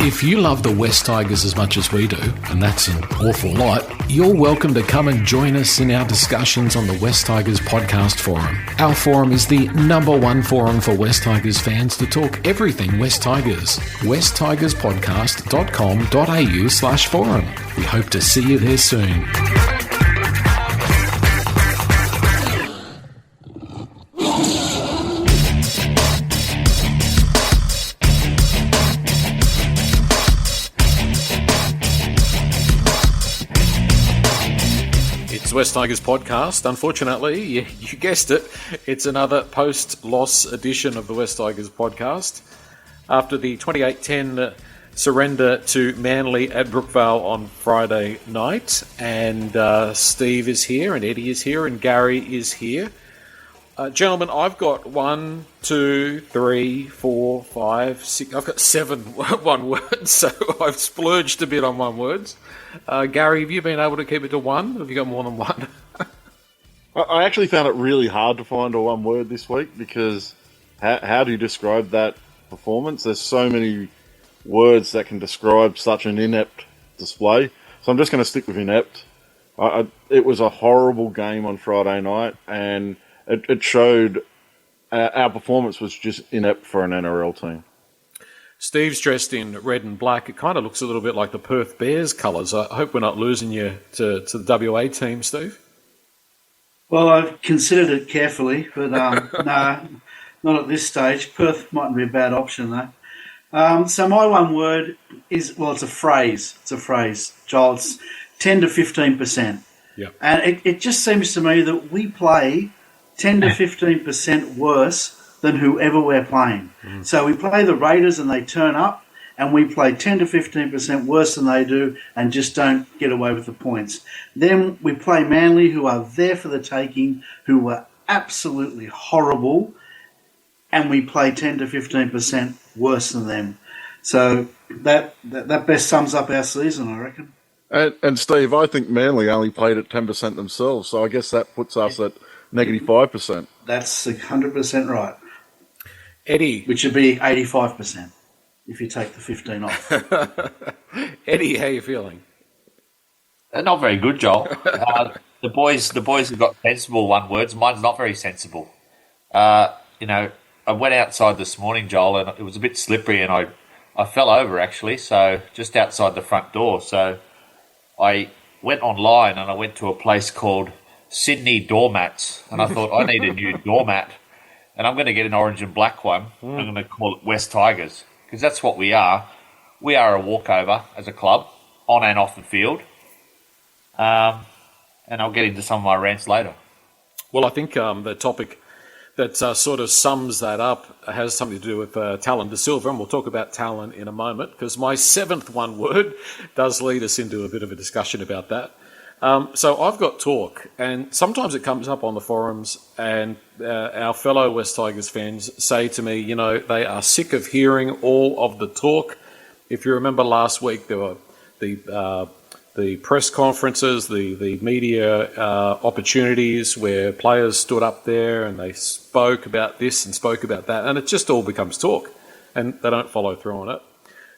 If you love the West Tigers as much as we do, and that's an awful lot, you're welcome to come and join us in our discussions on the West Tigers podcast forum. Our forum is the #1 forum for West Tigers fans to talk everything West Tigers. westtigerspodcast.com.au/forum. We hope to see you there soon. West Tigers podcast. Unfortunately, you guessed it, it's another post-loss edition of the West Tigers podcast. After the 28-10 surrender to Manly at Brookvale on Friday night, and Steve is here, and Eddie is here, and Gary is here. Gentlemen, I've got 1, 2, 3, 4, 5, 6. I've got 7 one words, so I've splurged a bit on one words. Gary, have you been able to keep it to one? Have you got more than one? I actually found it really hard to find a one word this week because how do you describe that performance? There's so many words that can describe such an inept display. So I'm just going to stick with inept. It was a horrible game on Friday night, and it showed our performance was just inept for an NRL team. Steve's dressed in red and black. It kind of looks a little bit like the Perth Bears colours. I hope we're not losing you to the WA team, Steve. Well, I've considered it carefully, but no, not at this stage. Perth mightn't be a bad option, though. So my one word is, well, it's a phrase. It's a phrase, Joel. It's 10 to 15%. Yep. And it just seems to me that we play 10 to 15% worse than whoever we're playing. Mm. So we play the Raiders and they turn up, and we play 10 to 15% worse than they do and just don't get away with the points. Then we play Manly, who are there for the taking, who were absolutely horrible, and we play 10 to 15% worse than them. So that best sums up our season, I reckon. And Steve, I think Manly only played at 10% themselves, so I guess that puts us at -5%. That's 100% right. Eddie. Which would be 85% if you take the 15 off. Eddie, how are you feeling? Not very good, Joel. The boys have got sensible one words. Mine's not very sensible. I went outside this morning, Joel, and it was a bit slippery, and I fell over, actually, so just outside the front door. So I went online, and I went to a place called Sydney Doormats, and I thought, I need a new doormat, and I'm going to get an orange and black one. I'm going to call it West Tigers, because that's what we are. We are a walkover as a club, on and off the field. And I'll get into some of my rants later. Well, I think the topic that sort of sums that up has something to do with Talon De Silva, and we'll talk about Talon in a moment, because my 7th one word does lead us into a bit of a discussion about that. So I've got talk, and sometimes it comes up on the forums, and our fellow West Tigers fans say to me, they are sick of hearing all of the talk. If you remember last week, there were the press conferences, the media opportunities where players stood up there and they spoke about this and spoke about that, and it just all becomes talk, and they don't follow through on it.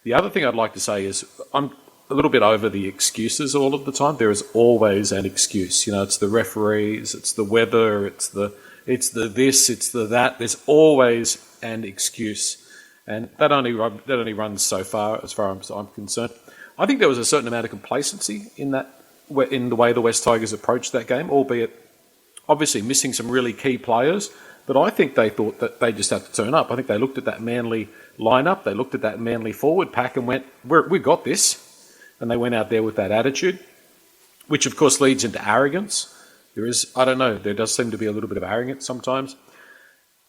The other thing I'd like to say is I'm a little bit over the excuses all of the time. There is always an excuse. It's the referees, it's the weather, it's the this, it's the that. There's always an excuse, and that only runs so far as I'm concerned. I think there was a certain amount of complacency in the way the West Tigers approached that game, albeit obviously missing some really key players. But I think they thought that they just had to turn up. I think they looked at that Manly lineup, they looked at that Manly forward pack and went, we got this. And they went out there with that attitude, which of course leads into arrogance. There does seem to be a little bit of arrogance sometimes.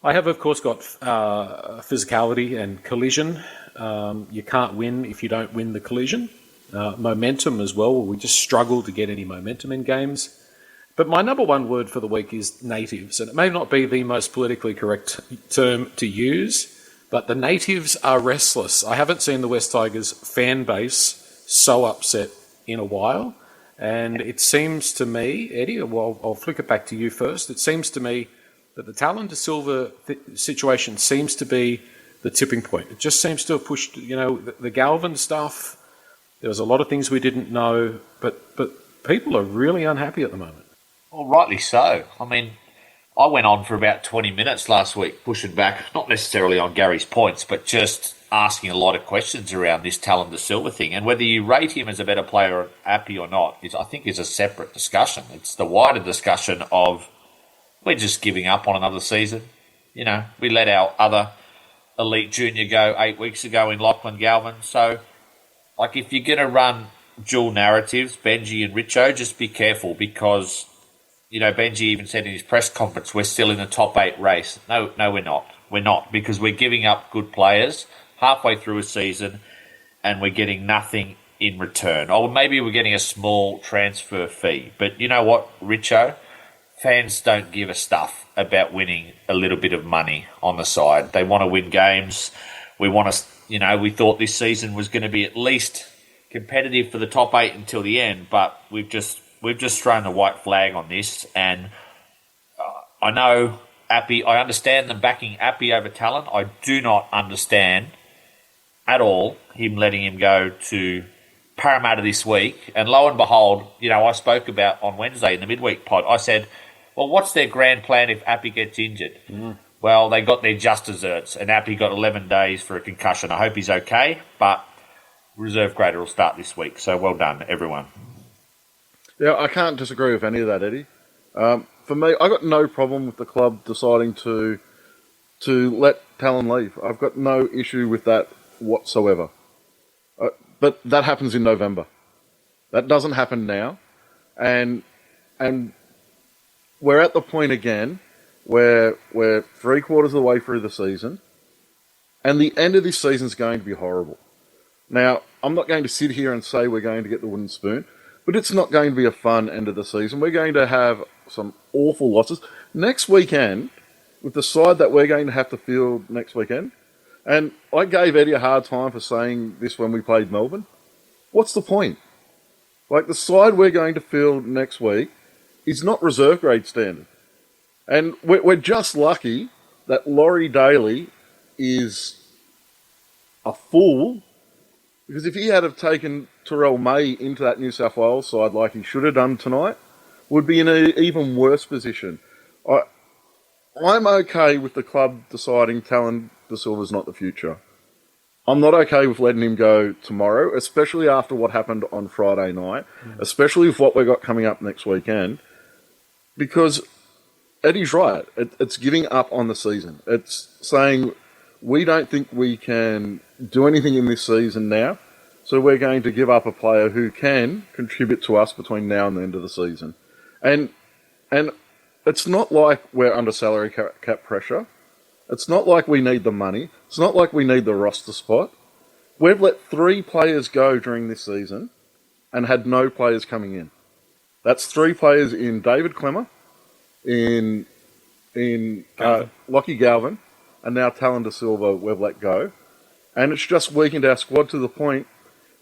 I have, of course, got physicality and collision. You can't win if you don't win the collision. Momentum as well. We just struggle to get any momentum in games. But my number one word for the week is natives. And it may not be the most politically correct term to use, but the natives are restless. I haven't seen the West Tigers fan base so upset in a while. And it seems to me, Eddie, well, I'll flick it back to you first. It seems to me that the Talon De Silva situation seems to be the tipping point. It just seems to have pushed, the Galvin stuff. There was a lot of things we didn't know, but people are really unhappy at the moment. Well, rightly so. I mean, I went on for about 20 minutes last week, pushing back, not necessarily on Gary's points, but just asking a lot of questions around this Talon De Silva thing. And whether you rate him as a better player, Appy or not, I think is a separate discussion. It's the wider discussion of we're just giving up on another season. We let our other elite junior go 8 weeks ago in Lachlan Galvin. So, if you're going to run dual narratives, Benji and Richo, just be careful because, Benji even said in his press conference, we're still in the top 8 race. No, we're not. We're not, because we're giving up good players halfway through a season and we're getting nothing in return. Or maybe we're getting a small transfer fee. But you know what, Richo? Fans don't give a stuff about winning a little bit of money on the side. They want to win games. We want to, we thought this season was going to be at least competitive for the top 8 until the end, but we've just thrown the white flag on this. And I know Appy, I understand them backing Appy over Talon. I do not understand at all him letting him go to Parramatta this week. And lo and behold, I spoke about on Wednesday in the midweek pod, I said, well, what's their grand plan if Appy gets injured? Well, they got their just desserts, and Appy got 11 days for a concussion. I hope he's okay, but reserve grader will start this week. So well done, everyone. Yeah, I can't disagree with any of that, Eddie. For me, I got no problem with the club deciding to let Talon leave. I've got no issue with that whatsoever. But that happens in November. That doesn't happen now. And we're at the point again where we're 3/4 of the way through the season, and the end of this season is going to be horrible. Now, I'm not going to sit here and say we're going to get the wooden spoon, but it's not going to be a fun end of the season. We're going to have some awful losses. Next weekend, with the side that we're going to have to field next weekend, and I gave Eddie a hard time for saying this when we played Melbourne. What's the point? The side we're going to field next week is not reserve grade standard. And we're just lucky that Laurie Daly is a fool, because if he had have taken Terrell May into that New South Wales side like he should have done tonight, would be in an even worse position. I'm okay with the club deciding Talon De Silva's not the future. I'm not okay with letting him go tomorrow, especially after what happened on Friday night, especially with what we've got coming up next weekend, because Eddie's right. It's giving up on the season. It's saying we don't think we can do anything in this season now, so we're going to give up a player who can contribute to us between now and the end of the season. And it's not like we're under salary cap pressure. It's not like we need the money. It's not like we need the roster spot. We've let 3 players go during this season and had no players coming in. That's 3 players in David Clemmer, in Lockie Galvin, and now Talon De Silva we've let go. And it's just weakened our squad to the point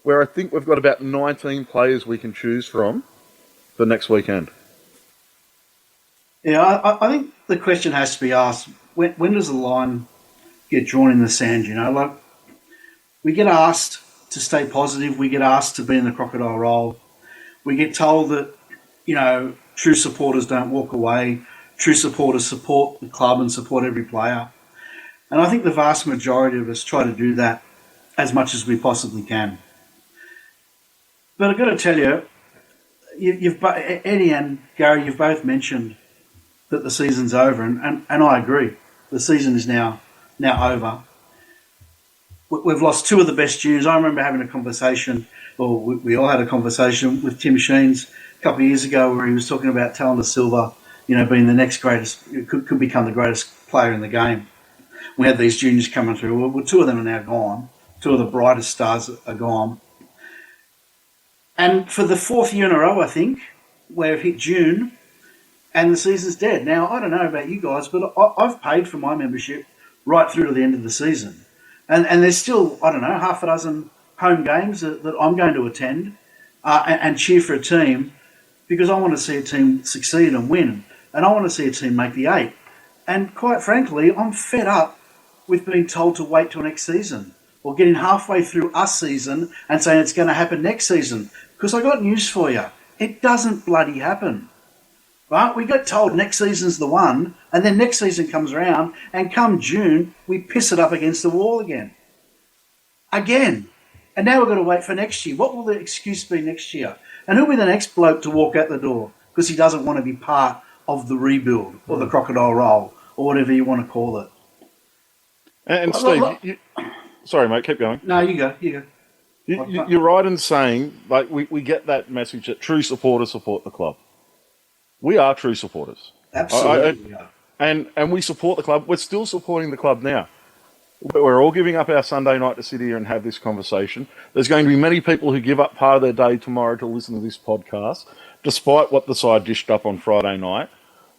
where I think we've got about 19 players we can choose from for next weekend. Yeah, I think the question has to be asked, when does the line get drawn in the sand, we get asked to stay positive, we get asked to be in the crocodile role, we get told that, true supporters don't walk away, true supporters support the club and support every player. And I think the vast majority of us try to do that as much as we possibly can. But I've got to tell you, Eddie and Gary, you've both mentioned that the season's over, and I agree. The season is now over. We've lost 2 of the best juniors. I remember having a conversation, or we all had a conversation with Tim Sheens a couple of years ago where he was talking about Talon De Silva, being the next greatest, could become the greatest player in the game. We had these juniors coming through. Well, 2 of them are now gone. 2 of the brightest stars are gone. And for the 4th year in a row, I think, we've hit June and the season's dead. Now, I don't know about you guys, but I've paid for my membership right through to the end of the season. And there's still, I don't know, half a dozen home games that I'm going to attend and cheer for a team, because I want to see a team succeed and win. And I want to see a team make the 8. And quite frankly, I'm fed up we've been told to wait till next season, or getting halfway through our season and saying it's going to happen next season. Because I got news for you. It doesn't bloody happen. Right? We get told next season's the one, and then next season comes around, and come June, we piss it up against the wall again. Again. And now we've got to wait for next year. What will the excuse be next year? And who'll be the next bloke to walk out the door because he doesn't want to be part of the rebuild or the crocodile roll or whatever you want to call it? And Steve, sorry, mate, keep going. No, you go. You're right in saying, like, we get that message that true supporters support the club. We are true supporters. Absolutely. And we support the club. We're still supporting the club now. We're all giving up our Sunday night to sit here and have this conversation. There's going to be many people who give up part of their day tomorrow to listen to this podcast, despite what the side dished up on Friday night.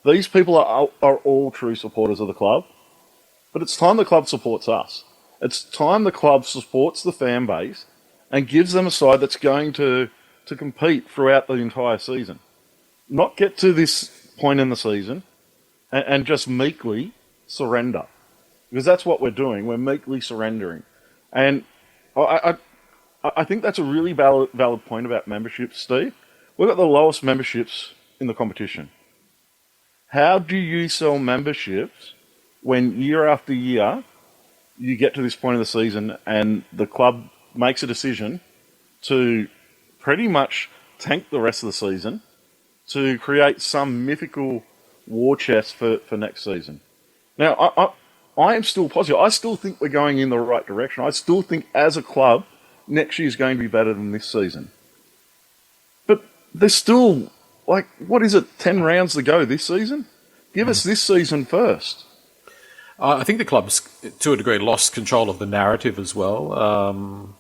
These people are all true supporters of the club. But it's time the club supports us. It's time the club supports the fan base and gives them a side that's going to compete throughout the entire season. Not get to this point in the season and just meekly surrender. Because that's what we're doing. We're meekly surrendering. And I think that's a really valid point about memberships, Steve. We've got the lowest memberships in the competition. How do you sell memberships when year after year you get to this point of the season and the club makes a decision to pretty much tank the rest of the season to create some mythical war chest for next season? Now, I am still positive. I still think we're going in the right direction. I still think as a club, next year is going to be better than this season. But there's still, 10 rounds to go this season? Give us this season first. I think the club's, to a degree, lost control of the narrative as well.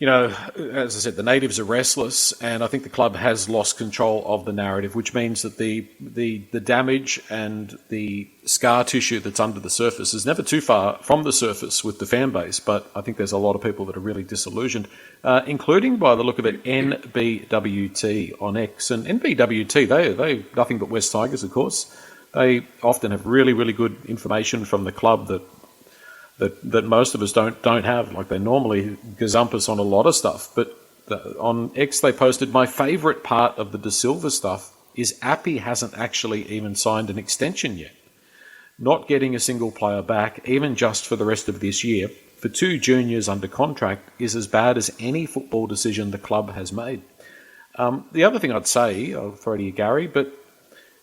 As I said, the natives are restless, and I think the club has lost control of the narrative, which means that the damage and the scar tissue that's under the surface is never too far from the surface with the fan base. But I think there's a lot of people that are really disillusioned, including, by the look of it, NBWT on X. And NBWT, they nothing but West Tigers, of course. They often have really, really good information from the club that most of us don't have. Like, they normally gazump us on a lot of stuff, but on X they posted, my favourite part of the De Silva stuff is Appy hasn't actually even signed an extension yet. Not getting a single player back, even just for the rest of this year, for 2 juniors under contract is as bad as any football decision the club has made. The other thing I'd say, I'll throw to you, Gary, but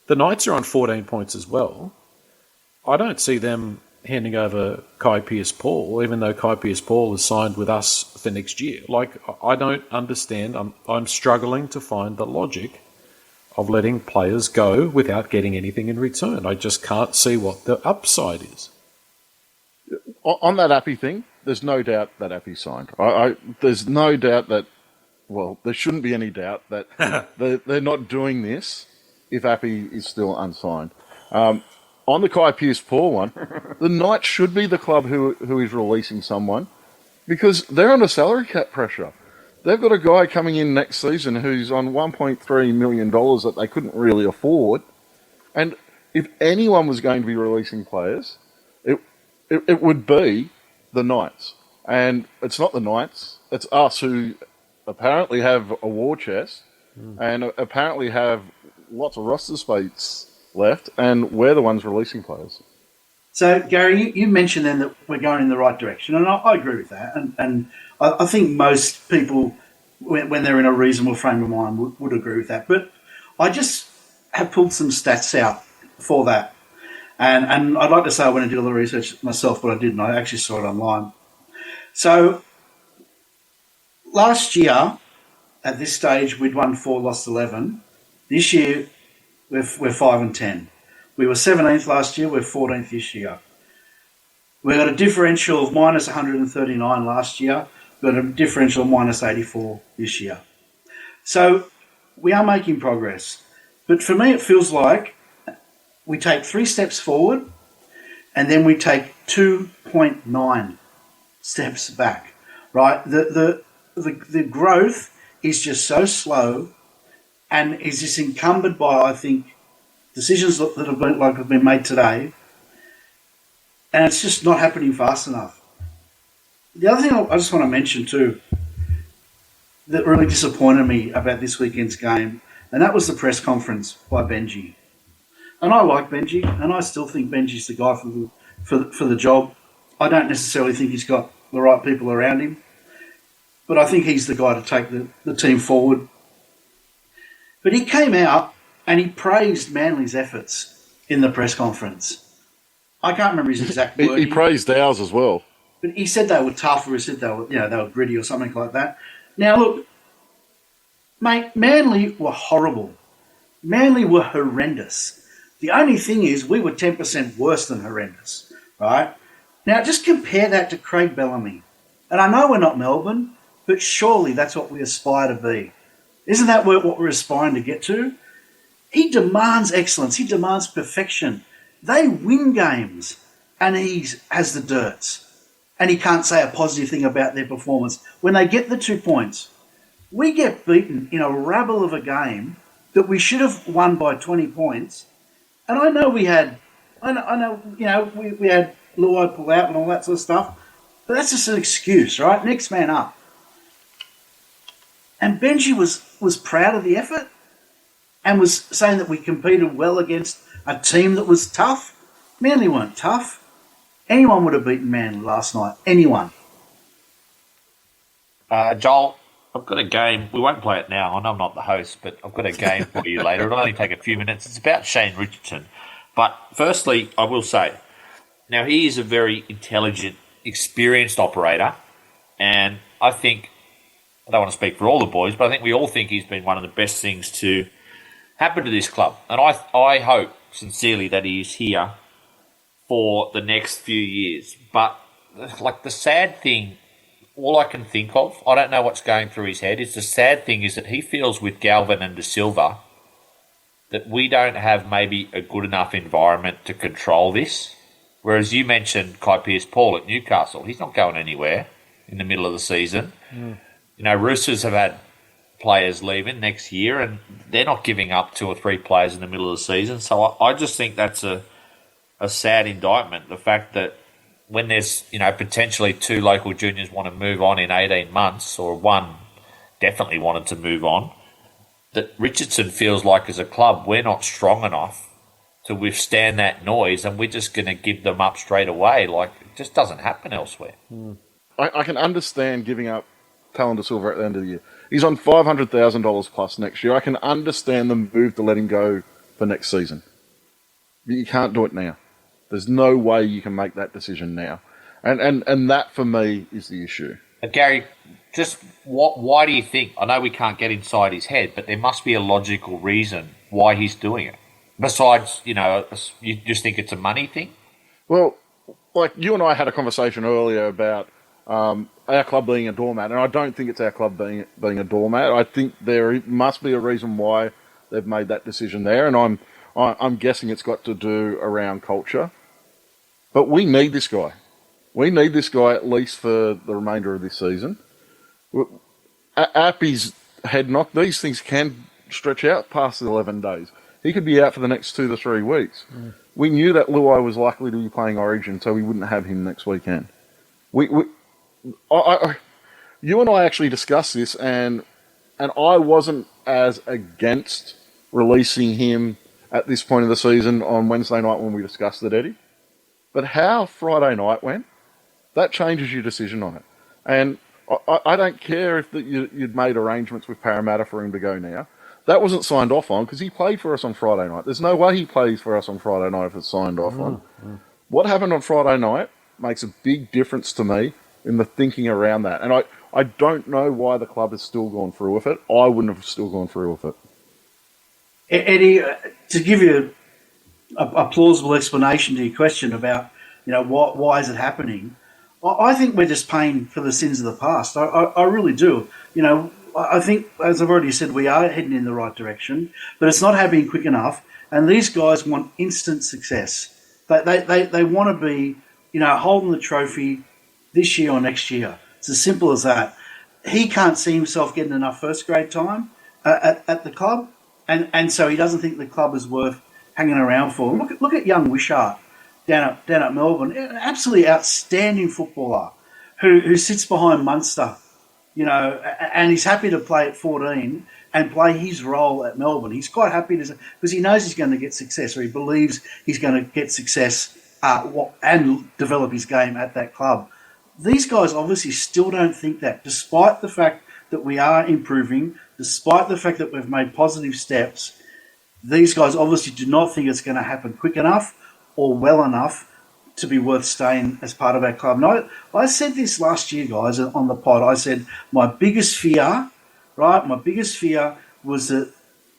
the Knights are on 14 points as well. I don't see them handing over Kai Pearce-Paul, even though Kai Pearce-Paul is signed with us for next year. I don't understand. I'm struggling to find the logic of letting players go without getting anything in return. I just can't see what the upside is. On that Appy thing, there's no doubt that Appy signed. There's no doubt that, there shouldn't be any doubt that they're not doing this if Appy is still unsigned. On the Kai Pearce-Paul one, the Knights should be the club who is releasing someone because they're under salary cap pressure. They've got a guy coming in next season who's on $1.3 million that they couldn't really afford. And if anyone was going to be releasing players, it would be the Knights. And it's not the Knights, it's us who apparently have a war chest and apparently have lots of roster space left, and we're the ones releasing players. So, Gary, you mentioned then that we're going in the right direction, and I agree with that. And I think most people, when they're in a reasonable frame of mind, would agree with that. But I just have pulled some stats out for that. And I'd like to say I went and did all the research myself, but I didn't. I actually saw it online. So, last year, at this stage, we'd won 4, lost 11. This year, we're 5-10. We were 17th last year. We're 14th this year. We got a differential of minus 139 last year. We got a differential of minus 84 this year. So we are making progress. But for me, it feels like we take 3 steps forward, and then we take 2.9 steps back. Right? The growth is just so slow. And is this encumbered by, I think, decisions that have been made today and it's just not happening fast enough. The other thing I just want to mention too that really disappointed me about this weekend's game, and that was the press conference by Benji. And I like Benji, and I still think Benji's the guy for the job. I don't necessarily think he's got the right people around him, but I think he's the guy to take the team forward. But he came out and he praised Manly's efforts in the press conference. I can't remember his exact word. He praised ours as well. But he said they were tough, or he said they were gritty or something like that. Now look, mate, Manly were horrible. Manly were horrendous. The only thing is we were 10% worse than horrendous, right? Now just compare that to Craig Bellamy. And I know we're not Melbourne, but surely that's what we aspire to be. Isn't that what we're aspiring to get to? He demands excellence. He demands perfection. They win games, and he has the dirts. And he can't say a positive thing about their performance. When they get the 2 points, we get beaten in a rabble of a game that we should have won by 20 points. And I know we had Luai pull out and all that sort of stuff, but that's just an excuse, right? Next man up. And Benji was proud of the effort and was saying that we competed well against a team that was tough. Manly weren't tough. Anyone would have beaten Manly last night. Anyone. Joel, I've got a game. We won't play it now. I know I'm not the host, but I've got a game for you later. It'll only take a few minutes. It's about Shane Richardson. But firstly, I will say, now he is a very intelligent, experienced operator. And I think, I don't want to speak for all the boys, but I think we all think he's been one of the best things to happen to this club. And I hope sincerely that he is here for the next few years. But like the sad thing, all I can think of, I don't know what's going through his head, is the sad thing is that he feels with Galvin and De Silva that we don't have maybe a good enough environment to control this. Whereas you mentioned Kai Pearce-Paul at Newcastle. He's not going anywhere in the middle of the season. You know, Roosters have had players leaving next year and they're not giving up 2 or 3 players in the middle of the season. So I just think that's a sad indictment. The fact that when there's, potentially 2 local juniors want to move on in 18 months, or one definitely wanted to move on, that Richardson feels like as a club, we're not strong enough to withstand that noise and we're just going to give them up straight away. Like, it just doesn't happen elsewhere. I can understand giving up Talon De Silva at the end of the year. He's on $500,000 plus next year. I can understand the move to let him go for next season. But you can't do it now. There's no way you can make that decision now. And that, for me, is the issue. And Gary, just why do you think, I know we can't get inside his head, but there must be a logical reason why he's doing it. Besides, you just think it's a money thing? Well, like you and I had a conversation earlier about our club being a doormat, and I don't think it's our club being a doormat. I think there must be a reason why they've made that decision there, and I'm guessing it's got to do around culture. But we need this guy. We need this guy at least for the remainder of this season. Appy's head knock, these things can stretch out past the 11 days. He could be out for the next 2 to 3 weeks. We knew that Luai was likely to be playing Origin, so we wouldn't have him next weekend. You and I actually discussed this, and I wasn't as against releasing him at this point of the season on Wednesday night when we discussed it, Eddie. But how Friday night went, that changes your decision on it. And I don't care if you'd made arrangements with Parramatta for him to go now. That wasn't signed off on because he played for us on Friday night. There's no way he plays for us on Friday night if it's signed off on. What happened on Friday night makes a big difference to me in the thinking around that. And I don't know why the club has still gone through with it. I wouldn't have still gone through with it. Eddie, to give you a plausible explanation to your question about, why is it happening? I think we're just paying for the sins of the past. I really do. I think, as I've already said, we are heading in the right direction, but it's not happening quick enough. And these guys want instant success. They want to be, holding the trophy this year or next year. It's as simple as that. He can't see himself getting enough first grade time at the club, and so he doesn't think the club is worth hanging around for. Look at young Wishart. down at Melbourne, an absolutely outstanding footballer who sits behind Munster, and he's happy to play at 14 and play his role at Melbourne. He's quite happy because he knows he's going to get success, or he believes he's going to get success and develop his game at that club. These guys obviously still don't think that, despite the fact that we are improving, despite the fact that we've made positive steps. These guys obviously do not think it's going to happen quick enough or well enough to be worth staying as part of our club. And I said this last year, guys, on the pod. I said my biggest fear was that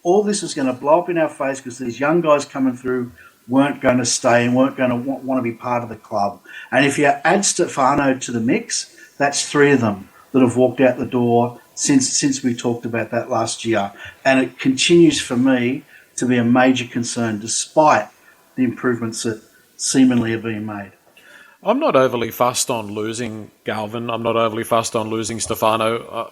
all this was going to blow up in our face because these young guys coming through weren't going to stay and weren't going to want to be part of the club. And if you add Stefano to the mix, that's 3 of them that have walked out the door since we talked about that last year. And it continues for me to be a major concern despite the improvements that seemingly are being made. I'm not overly fussed on losing Galvin. I'm not overly fussed on losing Stefano.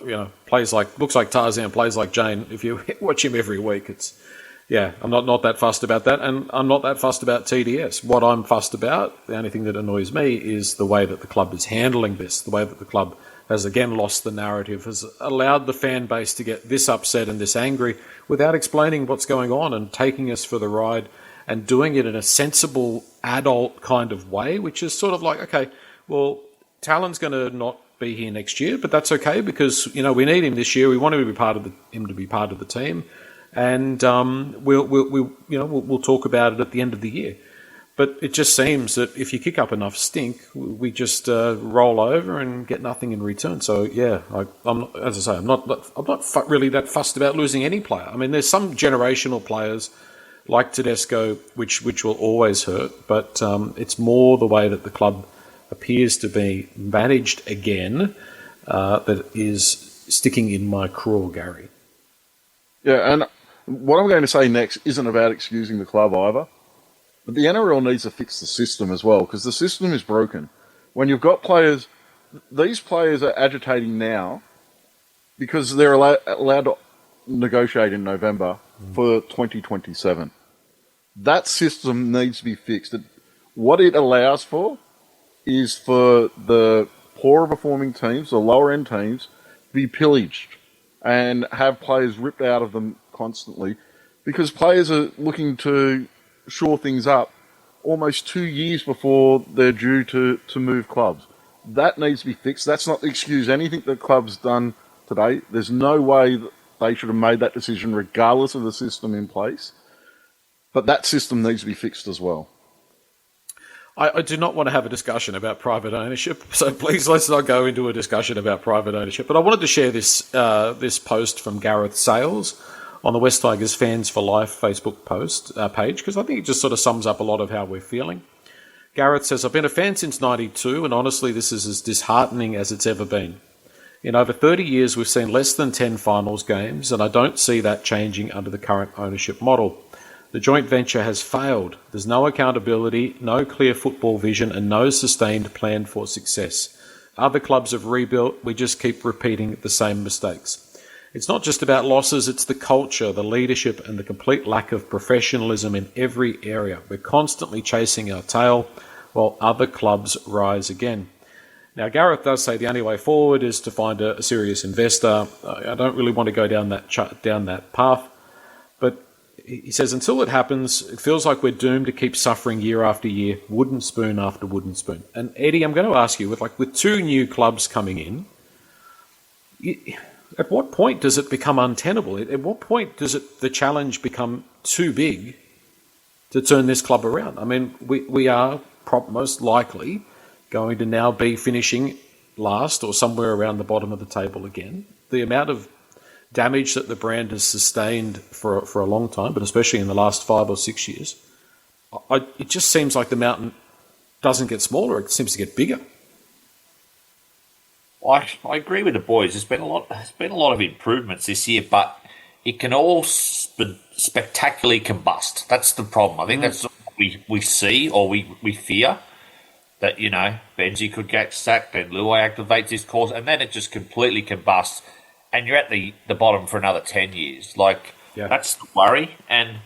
Looks like Tarzan, plays like Jane. If you watch him every week, I'm not that fussed about that. And I'm not that fussed about TDS. What I'm fussed about, the only thing that annoys me, is the way that the club is handling this, the way that the club has again lost the narrative, has allowed the fan base to get this upset and this angry without explaining what's going on and taking us for the ride and doing it in a sensible adult kind of way, which is sort of like, okay, well, Talon's going to not be here next year, but that's okay because, we need him this year. We want him to be part of the team. And we'll talk about it at the end of the year. But it just seems that if you kick up enough stink, we just roll over and get nothing in return. So yeah, I'm not really that fussed about losing any player. I mean, there's some generational players like Tedesco, which will always hurt, but it's more the way that the club appears to be managed again that is sticking in my craw, Gary. Yeah, and what I'm going to say next isn't about excusing the club either. But the NRL needs to fix the system as well, because the system is broken. When you've got players, these players are agitating now because they're allowed to negotiate in November for 2027. That system needs to be fixed. What it allows for is for the poorer performing teams, the lower end teams, to be pillaged and have players ripped out of them constantly, because players are looking to shore things up almost 2 years before they're due to move clubs. That needs to be fixed. That's not to excuse anything the club's done today. There's no way that they should have made that decision regardless of the system in place. But that system needs to be fixed as well. I do not want to have a discussion about private ownership, so please let's not go into a discussion about private ownership. But I wanted to share this post from Gareth Sales on the West Tigers Fans for Life Facebook page, because I think it just sort of sums up a lot of how we're feeling. Gareth says, I've been a fan since 92, and honestly this is as disheartening as it's ever been. In over 30 years we've seen less than 10 finals games, and I don't see that changing under the current ownership model. The joint venture has failed. There's no accountability, no clear football vision, and no sustained plan for success. Other clubs have rebuilt, we just keep repeating the same mistakes. It's not just about losses, it's the culture, the leadership, and the complete lack of professionalism in every area. We're constantly chasing our tail while other clubs rise again. Now, Gareth does say the only way forward is to find a serious investor. I don't really want to go down that path, but he says until it happens, it feels like we're doomed to keep suffering year after year, wooden spoon after wooden spoon. And Eddie, I'm going to ask you, with 2 new clubs coming in, at what point does it become untenable? At what point does the challenge become too big to turn this club around? I mean, we are most likely going to now be finishing last or somewhere around the bottom of the table again. The amount of damage that the brand has sustained for a long time, but especially in the last 5 or 6 years, it just seems like the mountain doesn't get smaller, it seems to get bigger. I agree with the boys. There's been a lot of improvements this year, but it can all spectacularly combust. That's the problem. I think that's what we see, or we fear that, Benji could get sacked and Luai activates his course, and then it just completely combusts, and you're at the bottom for another 10 years. That's the worry. And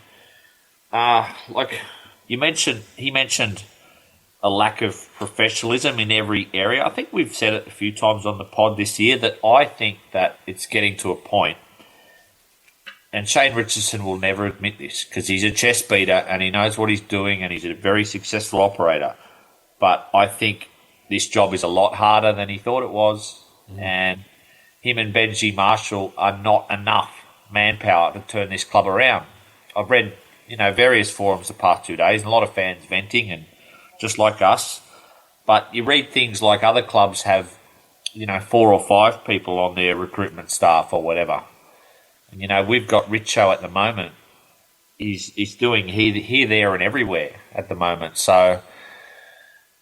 he mentioned a lack of professionalism in every area. I think we've said it a few times on the pod this year that I think that it's getting to a point, and Shane Richardson will never admit this because he's a chess beater and he knows what he's doing and he's a very successful operator. But I think this job is a lot harder than he thought it was, and him and Benji Marshall are not enough manpower to turn this club around. I've read, various forums the past 2 days and a lot of fans venting and just like us. But you read things like other clubs have, 4 or 5 people on their recruitment staff or whatever. And, we've got Richo at the moment. He's doing here, there and everywhere at the moment. So,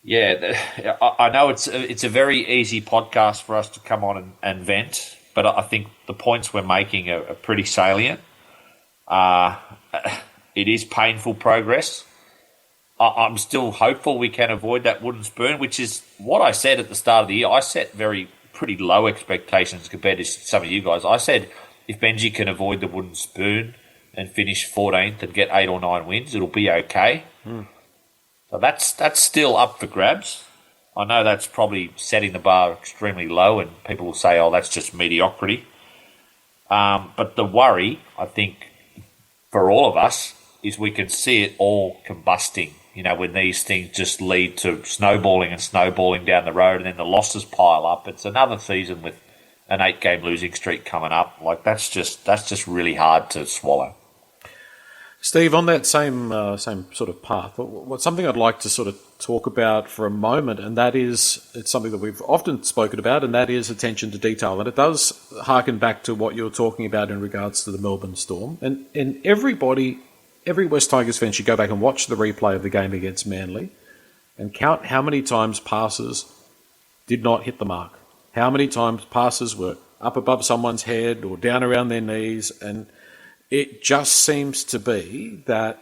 yeah, I know it's a very easy podcast for us to come on and vent, but I think the points we're making are pretty salient. It is painful progress. I'm still hopeful we can avoid that wooden spoon, which is what I said at the start of the year. I set pretty low expectations compared to some of you guys. I said if Benji can avoid the wooden spoon and finish 14th and get 8 or 9 wins, it'll be okay. So that's still up for grabs. I know that's probably setting the bar extremely low and people will say, oh, that's just mediocrity. But the worry, I think, for all of us is we can see it all combusting, when these things just lead to snowballing down the road and then the losses pile up. It's another season with an 8-game losing streak coming up. Like that's just really hard to swallow. Steve, on that same sort of path, what's something I'd like to sort of talk about for a moment, and that is, it's something that we've often spoken about, and that is attention to detail. And it does harken back to what you're talking about in regards to the Melbourne Storm. And every West Tigers fan should go back and watch the replay of the game against Manly and count how many times passes did not hit the mark. How many times passes were up above someone's head or down around their knees, and it just seems to be that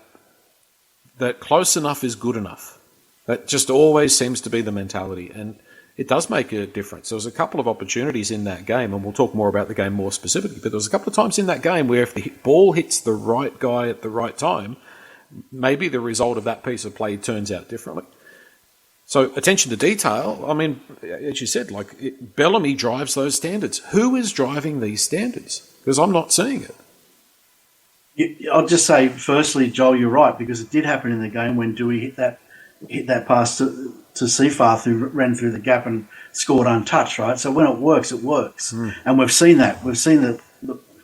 close enough is good enough. That just always seems to be the mentality, and it does make a difference. There was a couple of opportunities in that game, and we'll talk more about the game more specifically, but there was a couple of times in that game where if the ball hits the right guy at the right time, maybe the result of that piece of play turns out differently. So attention to detail, I mean, as you said, Bellamy drives those standards. Who is driving these standards? Because I'm not seeing it. I'll just say, firstly, Joel, you're right, because it did happen in the game when Dewey hit that pass to Seafarth, who ran through the gap and scored untouched, right? So when it works, it works. And we've seen that. We've seen that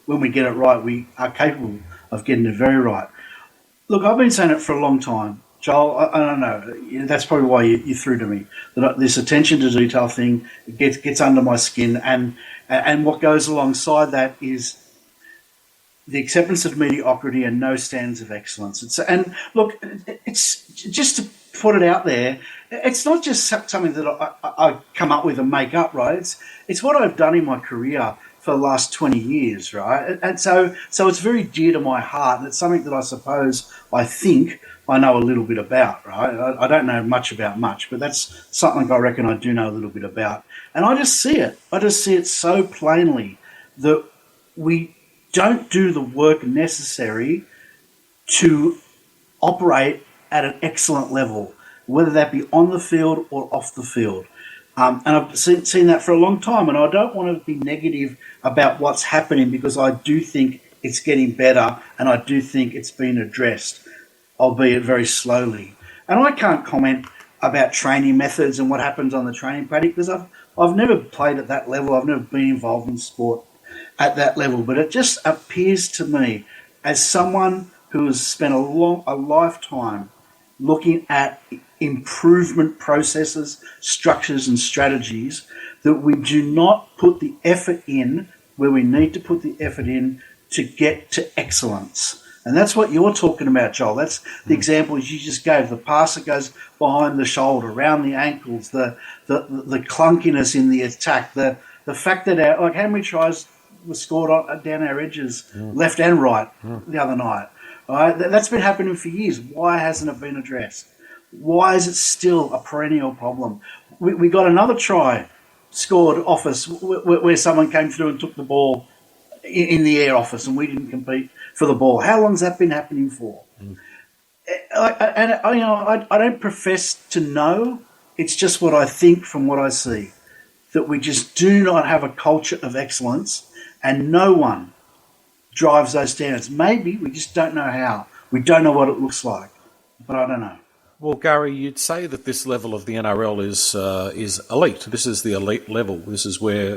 when we get it right, we are capable of getting it very right. Look, I've been saying it for a long time. Joel, I don't know. That's probably why you threw to me. That this attention to detail thing gets under my skin. And what goes alongside that is the acceptance of mediocrity and no standards of excellence. And look, it's just to put it out there, it's not just something that I come up with and make up, right? It's what I've done in my career for the last 20 years, right? And so it's very dear to my heart, and it's something that I think I know a little bit about, right? I don't know much about much, but that's something I reckon I do know a little bit about. And I just see it. I just see it so plainly that we don't do the work necessary to operate at an excellent level, whether that be on the field or off the field. And I've seen that for a long time, and I don't want to be negative about what's happening because I do think it's getting better and I do think it's been addressed, albeit very slowly. And I can't comment about training methods and what happens on the training paddock because I've never played at that level. I've never been involved in sport at that level, but it just appears to me as someone who has spent a lifetime looking at improvement processes, structures and strategies, that we do not put the effort in where we need to put the effort in to get to excellence. And that's what you're talking about, Joel. That's the examples you just gave. The pass that goes behind the shoulder, around the ankles, the clunkiness in the attack, the fact that how many tries were scored down our edges, left and right, the other night. Right? That's been happening for years. Why hasn't it been addressed? Why is it still a perennial problem? We got another try scored off us where someone came through and took the ball in the air off us and we didn't compete for the ball. How long has that been happening for? I don't profess to know. It's just what I think from what I see, that we just do not have a culture of excellence, and no one drives those standards. Maybe we just don't know how. We don't know what it looks like, but I don't know. Well, Gary, you'd say that this level of the NRL is elite. This is the elite level. This is where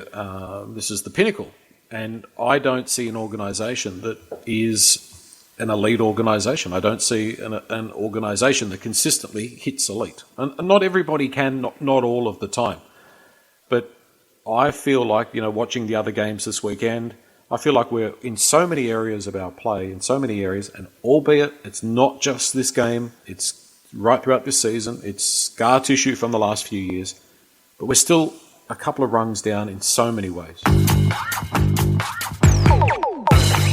this is the pinnacle. And I don't see an organisation that is an elite organisation. I don't see an organisation that consistently hits elite. And not everybody can, not all of the time. But I feel like, watching the other games this weekend, I feel like we're in so many areas of our play, in so many areas, and albeit it's not just this game, it's right throughout this season, it's scar tissue from the last few years, but we're still a couple of rungs down in so many ways.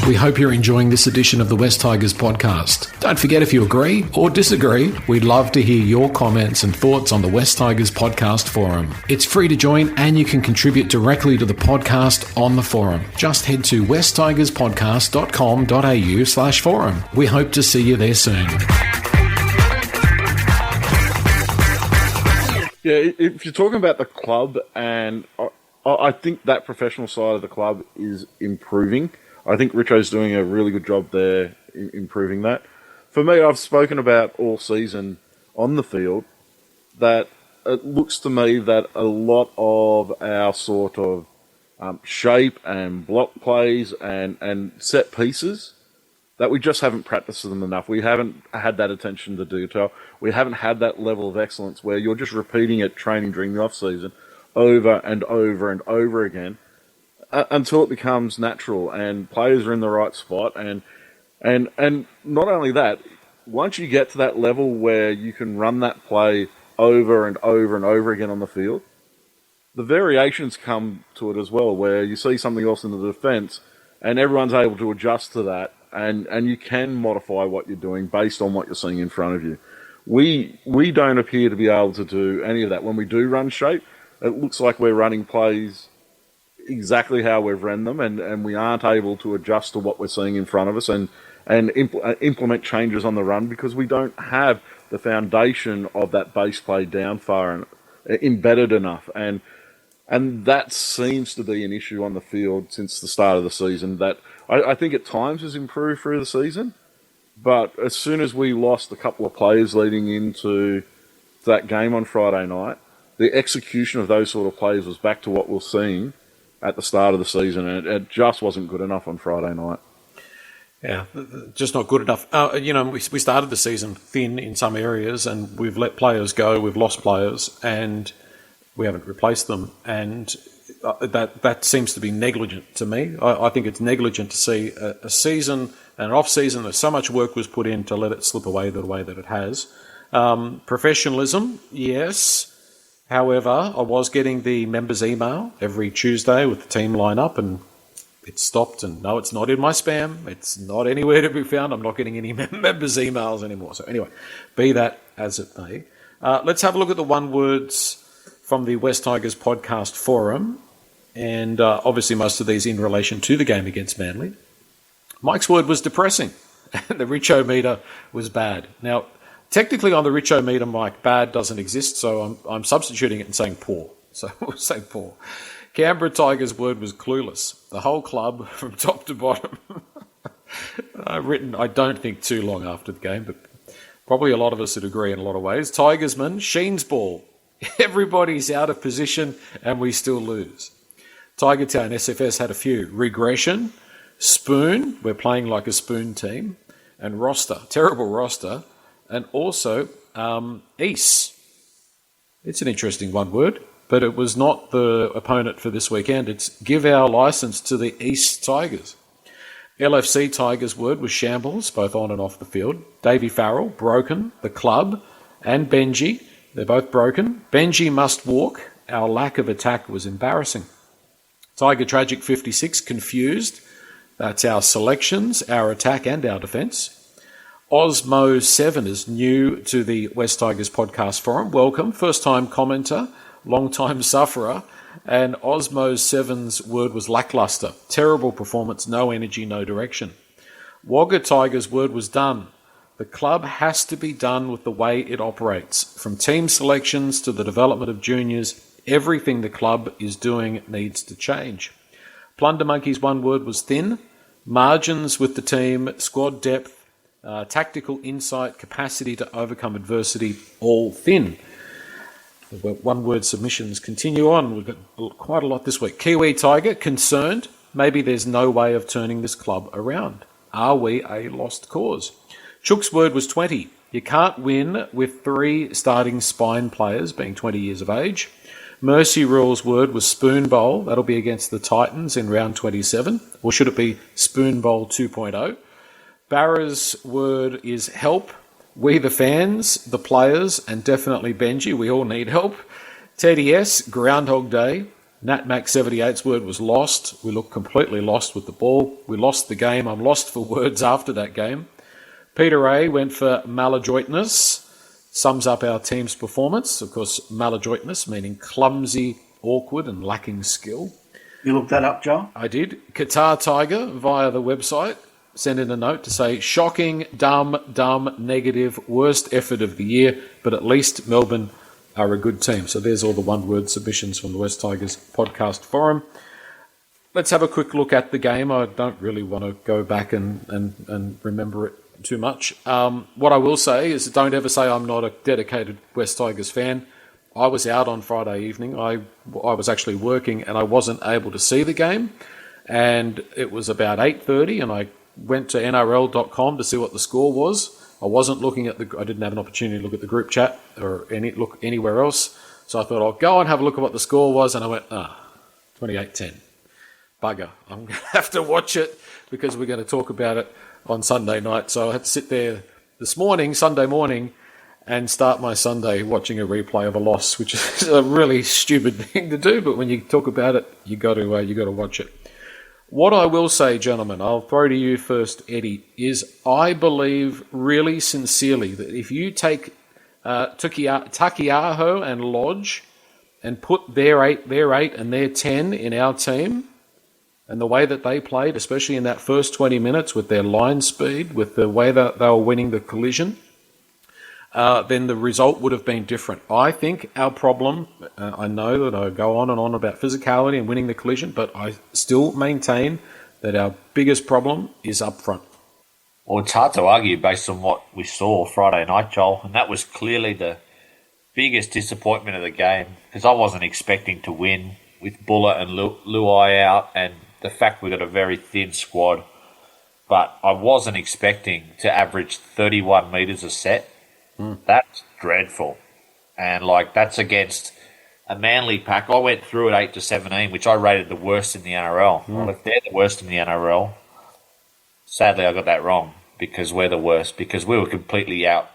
We hope you're enjoying this edition of the West Tigers podcast. Don't forget, if you agree or disagree, we'd love to hear your comments and thoughts on the West Tigers podcast forum. It's free to join and you can contribute directly to the podcast on the forum. Just head to westtigerspodcast.com.au/forum. We hope to see you there soon. Yeah, if you're talking about the club, and I think that professional side of the club is improving. I think Richo's doing a really good job there in improving that. For me, I've spoken about all season on the field that it looks to me that a lot of our sort of shape and block plays and set pieces, that we just haven't practiced them enough. We haven't had that attention to detail. We haven't had that level of excellence where you're just repeating it, training during the off-season over and over and over again until it becomes natural and players are in the right spot. And not only that, once you get to that level where you can run that play over and over and over again on the field, the variations come to it as well, where you see something else in the defence and everyone's able to adjust to that. And you can modify what you're doing based on what you're seeing in front of you. We don't appear to be able to do any of that. When we do run shape, it looks like we're running plays exactly how we've run them, and we aren't able to adjust to what we're seeing in front of us and implement changes on the run because we don't have the foundation of that base play down far and embedded enough. And that seems to be an issue on the field since the start of the season that I think at times has improved through the season. But as soon as we lost a couple of players leading into that game on Friday night, the execution of those sort of plays was back to what we're seeing at the start of the season, and it just wasn't good enough on Friday night. Yeah, just not good enough. We started the season thin in some areas, and we've let players go, we've lost players, and we haven't replaced them, and that seems to be negligent to me. I think it's negligent to see a season and an off-season that so much work was put in to let it slip away the way that it has. Professionalism, yes. However, I was getting the members' email every Tuesday with the team line-up, and it stopped. And no, it's not in my spam. It's not anywhere to be found. I'm not getting any members' emails anymore. So anyway, be that as it may. Let's have a look at the one words from the West Tigers podcast forum. And obviously most of these in relation to the game against Manly. Mike's word was depressing. The Richo meter was bad. Now, technically on the Richo meter, Mike, bad doesn't exist, so I'm substituting it and saying poor. So we'll say poor. Canberra Tigers' word was clueless. The whole club from top to bottom. Written, I don't think, too long after the game, but probably a lot of us would agree in a lot of ways. Tigersman, Sheen's ball. Everybody's out of position and we still lose. Tigertown SFS had a few. Regression, spoon, we're playing like a spoon team, and roster, terrible roster, and also East. It's an interesting one word, but it was not the opponent for this weekend. It's give our licence to the East Tigers. LFC Tigers' word was shambles, both on and off the field. Davey Farrell, broken. The club and Benji, they're both broken. Benji must walk. Our lack of attack was embarrassing. Tiger Tragic 56, confused. That's our selections, our attack and our defence. Osmo7 is new to the West Tigers podcast forum. Welcome, first-time commenter, long-time sufferer. And Osmo7's word was lacklustre. Terrible performance, no energy, no direction. Wagga Tigers' word was done. The club has to be done with the way it operates. From team selections to the development of juniors, everything the club is doing needs to change. Plunder Monkey's one word was thin. Margins with the team, squad depth, tactical insight, capacity to overcome adversity, all thin. The one-word submissions continue on. We've got quite a lot this week. Kiwi Tiger, concerned. Maybe there's no way of turning this club around. Are we a lost cause? Chook's word was 20. You can't win with 3 starting spine players being 20 years of age. Mercy Rule's word was spoon bowl. That'll be against the Titans in round 27. Or should it be spoon bowl 2.0? Barra's word is help. We the fans, the players, and definitely Benji, we all need help. Teddy S, Groundhog Day. Nat Mac 78's word was lost. We look completely lost with the ball. We lost the game. I'm lost for words after that game. Peter A went for maladroitness. Sums up our team's performance. Of course, maladroitness meaning clumsy, awkward, and lacking skill. You looked that up, Joel? I did. Qatar Tiger via the website sent in a note to say, shocking, dumb, negative, worst effort of the year, but at least Melbourne are a good team. So there's all the one-word submissions from the West Tigers podcast forum. Let's have a quick look at the game. I don't really want to go back and remember it too much. What I will say is don't ever say I'm not a dedicated West Tigers fan. I was out on Friday evening. I was actually working and I wasn't able to see the game. And it was about 8:30 and I went to NRL.com to see what the score was. I wasn't looking at I didn't have an opportunity to look at the group chat or look anywhere else. So I thought I'll go and have a look at what the score was. And I went, 28-10. Bugger. I'm going to have to watch it because we're going to talk about it on Sunday night. So I had to sit there this morning, Sunday morning, and start my Sunday watching a replay of a loss, which is a really stupid thing to do. But when you talk about it, you got to watch it. What I will say, gentlemen, I'll throw to you first, Eddie, is I believe really sincerely that if you take Takiaho and Lodge and put their 8 and their 10 in our team, and the way that they played, especially in that first 20 minutes with their line speed, with the way that they were winning the collision, then the result would have been different. I think our problem, I know that I go on and on about physicality and winning the collision, but I still maintain that our biggest problem is up front. Well, it's hard to argue based on what we saw Friday night, Joel, and that was clearly the biggest disappointment of the game because I wasn't expecting to win with Buller and Luai out and the fact we got a very thin squad, but I wasn't expecting to average 31 metres a set. That's dreadful. And that's against a Manly pack. I went through at 8-17, which I rated the worst in the NRL. Well, if they're the worst in the NRL, sadly I got that wrong because we're the worst, because we were completely out.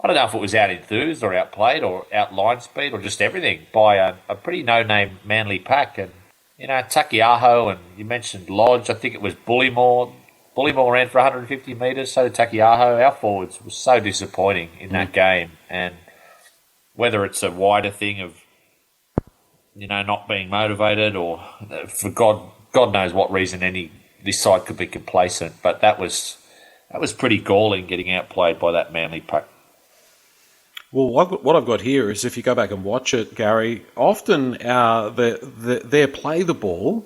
I don't know if it was out enthused or outplayed or out line speed or just everything by a pretty no-name Manly pack. And, Takiaho and you mentioned Lodge, I think it was Bullymore. Bullymore ran for 150 metres, so did Takiaho. Our forwards were so disappointing in that game. And whether it's a wider thing of, not being motivated or for God knows what reason this side could be complacent. But that was pretty galling getting outplayed by that Manly pack. Well, what I've got here is if you go back and watch it, Gary, often their play the ball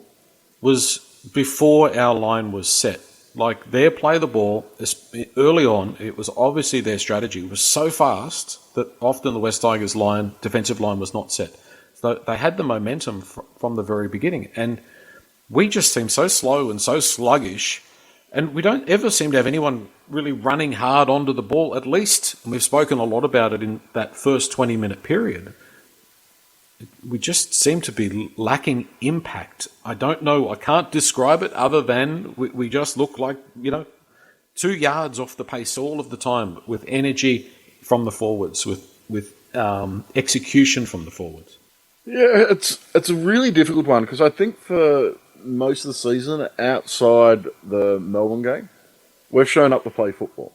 was before our line was set. Like their play the ball early on, it was obviously their strategy. It was so fast that often the West Tigers defensive line was not set. So they had the momentum from the very beginning. And we just seemed so slow and so sluggish. And we don't ever seem to have anyone really running hard onto the ball, at least, and we've spoken a lot about it in that first 20-minute period. We just seem to be lacking impact. I don't know. I can't describe it other than we just look like, 2 yards off the pace all of the time with energy from the forwards, with execution from the forwards. Yeah, it's a really difficult one because I think for most of the season outside the Melbourne game, we've shown up to play football.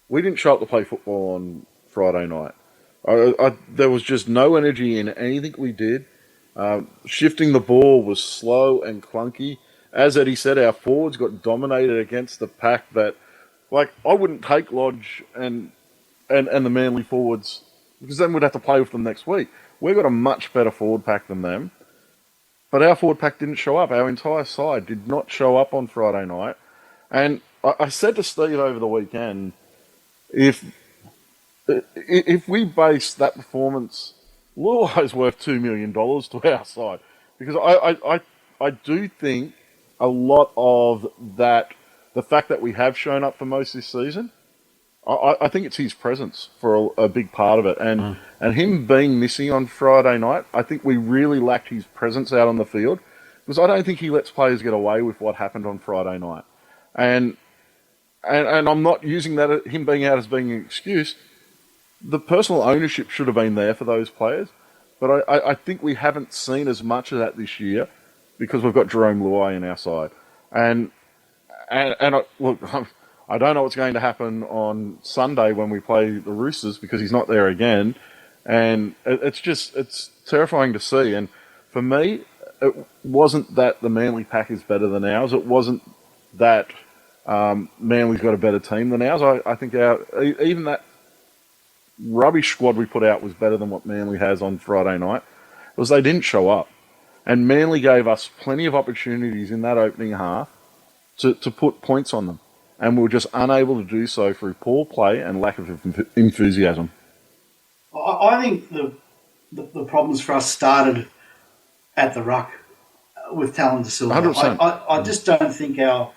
We didn't show up to play football on Friday night. There was just no energy in anything we did. Shifting the ball was slow and clunky. As Eddie said, our forwards got dominated against the pack that Like, I wouldn't take Lodge and the Manly forwards, because then we'd have to play with them next week. We've got a much better forward pack than them, but our forward pack didn't show up. Our entire side did not show up on Friday night. And I said to Steve over the weekend, if we base that performance, Luai's worth $2 million to our side, because I do think a lot of that, the fact that we have shown up for most this season, I think it's his presence for a big part of it. And him being missing on Friday night, I think we really lacked his presence out on the field, because I don't think he lets players get away with what happened on Friday night. And I'm not using that, him being out, as being an excuse. The personal ownership should have been there for those players, but I think we haven't seen as much of that this year because we've got Jerome Luai in our side. And look, I don't know what's going to happen on Sunday when we play the Roosters, because he's not there again, and it's terrifying to see. And for me, it wasn't that the Manly pack is better than ours. It wasn't that Manly's got a better team than ours. I think even that rubbish squad we put out was better than what Manly has on Friday night, because they didn't show up. And Manly gave us plenty of opportunities in that opening half to put points on them. And we were just unable to do so through poor play and lack of enthusiasm. I think the problems for us started at the ruck with Talon De Silva. 100%. I just don't think our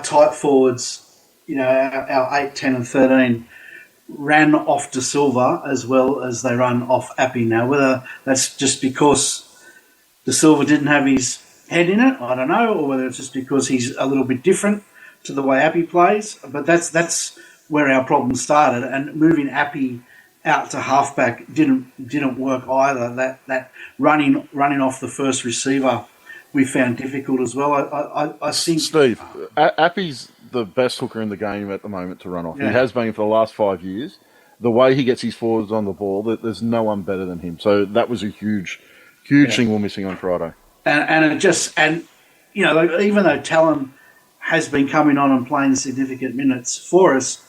tight forwards, our 8, 10 and 13 ran off De Silva as well as they run off Appy now. Whether that's just because De Silva didn't have his head in it, I don't know, or whether it's just because he's a little bit different to the way Appy plays. But that's where our problem started, and moving Appy out to halfback didn't work either. That running off the first receiver we found difficult as well. I think Steve, Appy's the best hooker in the game at the moment to run off. Yeah. He has been for the last 5 years. The way he gets his forwards on the ball, there's no one better than him. So that was a huge thing we're missing on Friday. And even though Talon has been coming on and playing significant minutes for us,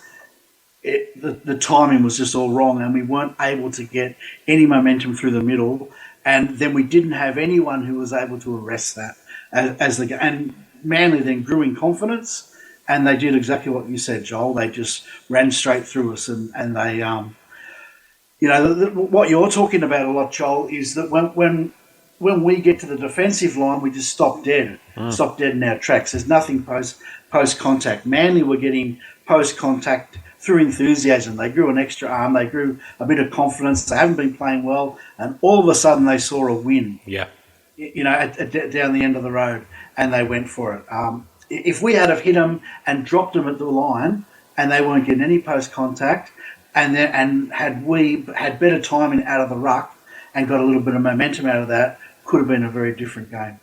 the timing was just all wrong, and we weren't able to get any momentum through the middle. And then we didn't have anyone who was able to arrest that and Manly then grew in confidence, and they did exactly what you said, Joel. They just ran straight through us, and they, what you're talking about a lot, Joel, is that when we get to the defensive line, we just stop dead in our tracks. There's nothing post contact. Manly were getting post contact through enthusiasm. They grew an extra arm. They grew a bit of confidence. They haven't been playing well, and all of a sudden they saw a win. Yeah. Down the end of the road, and they went for it. If we had have hit them and dropped them at the line, and they weren't getting any post contact, and had we had better timing out of the ruck and got a little bit of momentum out of that, could have been a very different game.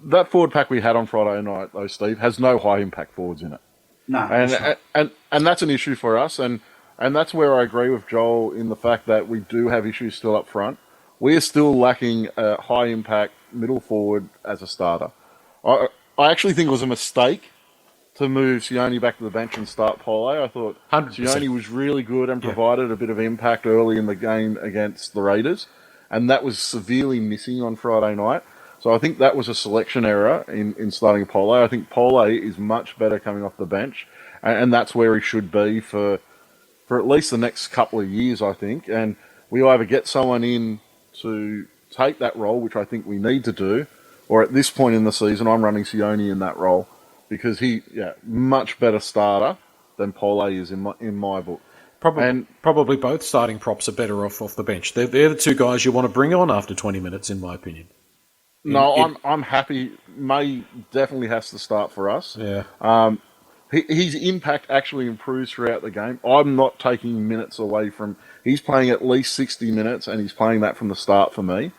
That forward pack we had on Friday night, though, Steve, has no high impact forwards in it. No, and that's an issue for us, and that's where I agree with Joel in the fact that we do have issues still up front. We are still lacking a high impact middle forward as a starter. I actually think it was a mistake to move Sione back to the bench and start Pole. I thought 100%. Sione was really good and provided a bit of impact early in the game against the Raiders, and that was severely missing on Friday night. So I think that was a selection error in starting Pole. I think Pole is much better coming off the bench, and that's where he should be for at least the next couple of years, I think. And we either get someone in to take that role, which I think we need to do, or at this point in the season, I'm running Sione in that role because he, much better starter than Pole is in my book. Probably both starting props are better off the bench. They're the two guys you want to bring on after 20 minutes, in my opinion. I'm happy. May definitely has to start for us. Yeah. His impact actually improves throughout the game. I'm not taking minutes away from. He's playing at least 60 minutes, and he's playing that from the start for me.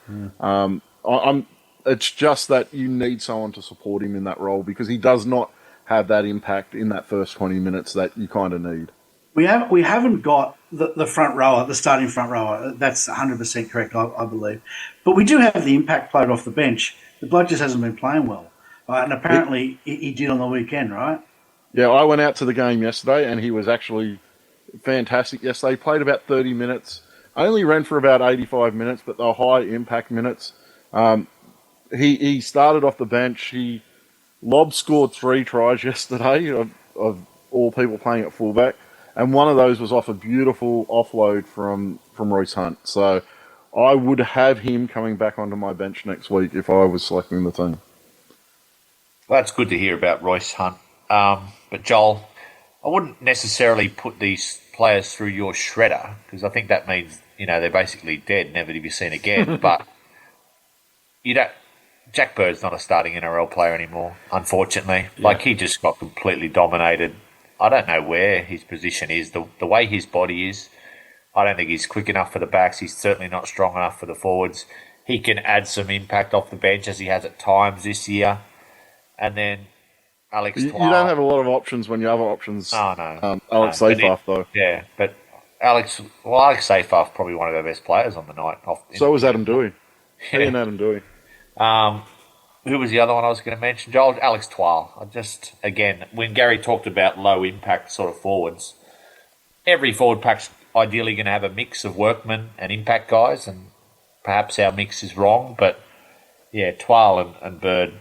It's just that you need someone to support him in that role because he does not have that impact in that first 20 minutes that you kind of need. We haven't got the front rower, the starting front rower. That's 100% correct, I believe. But we do have the impact player off the bench. The bloke just hasn't been playing well. And apparently he did on the weekend, right? Yeah, I went out to the game yesterday, and he was actually fantastic yesterday. He played about 30 minutes. Only ran for about 85 minutes, but they were high impact minutes. He started off the bench. He scored 3 tries yesterday of all people playing at fullback, and one of those was off a beautiful offload from Royce Hunt. So I would have him coming back onto my bench next week if I was selecting the team. Well, that's good to hear about Royce Hunt. But Joel, I wouldn't necessarily put these players through your shredder because I think that means they're basically dead, never to be seen again. But Jack Bird's not a starting NRL player anymore, unfortunately. Yeah. Like, he just got completely dominated. I don't know where his position is. The way his body is, I don't think he's quick enough for the backs. He's certainly not strong enough for the forwards. He can add some impact off the bench as he has at times this year. And then Alex You don't have a lot of options when you have options. Oh, no. Alex Seyfarth, though. Yeah, but Alex Seyfarth probably one of our best players on the night. So was Adam Dewey. Yeah. He and Adam Dewey. Who was the other one I was going to mention? Joel, Alex Twal. Again, when Gary talked about low impact sort of forwards, every forward pack's ideally going to have a mix of workmen and impact guys, and perhaps our mix is wrong, but yeah, Twal and Bird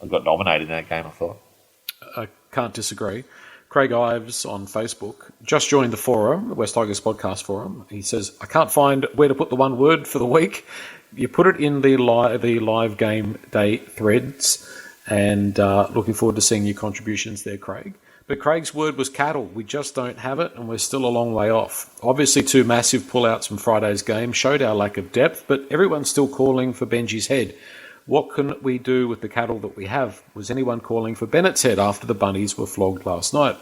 got dominated in that game, I thought. I can't disagree. Craig Ives on Facebook just joined the forum, the West Tigers podcast forum. He says, I can't find where to put the one word for the week. You put it in the live game day threads, and looking forward to seeing your contributions there, Craig. But Craig's word was cattle. We just don't have it, and we're still a long way off. Obviously, 2 massive pullouts from Friday's game showed our lack of depth, but everyone's still calling for Benji's head. What can we do with the cattle that we have? Was anyone calling for Bennett's head after the Bunnies were flogged last night?